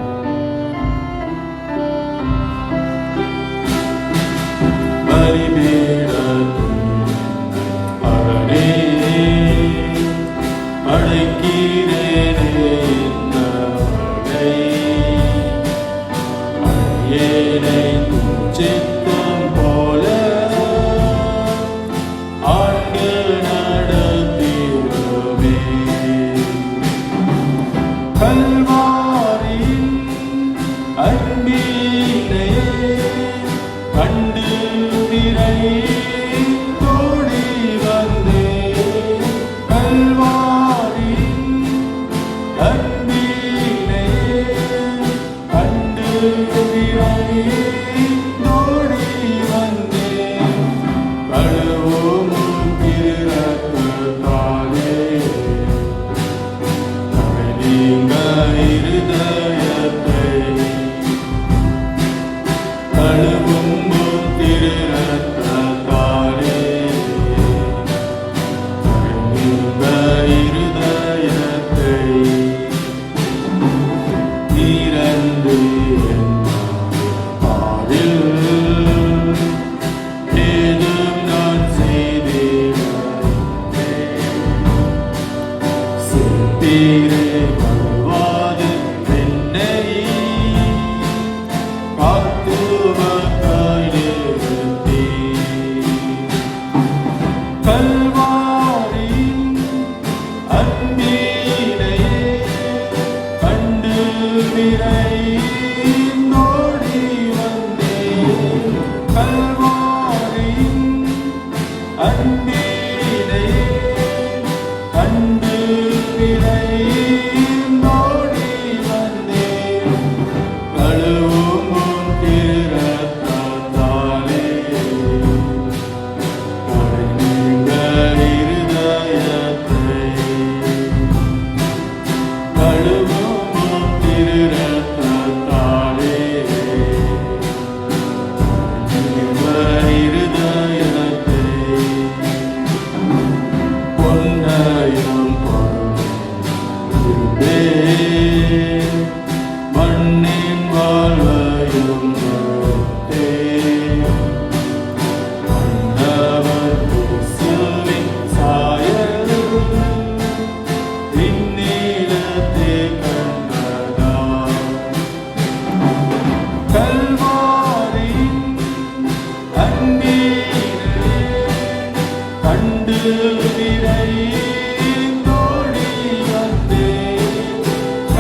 Speaker 6: அன்பினை கண்டு விரை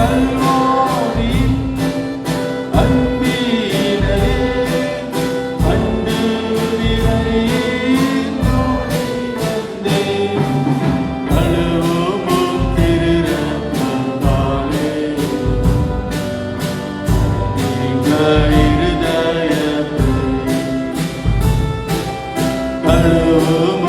Speaker 1: கல்வாரியின் அன்பிலே அண்டு விரைந்தோடி வந்தேன். கழுவும் திருரத்தாலே எங்க இருதயத்தை கழுவும்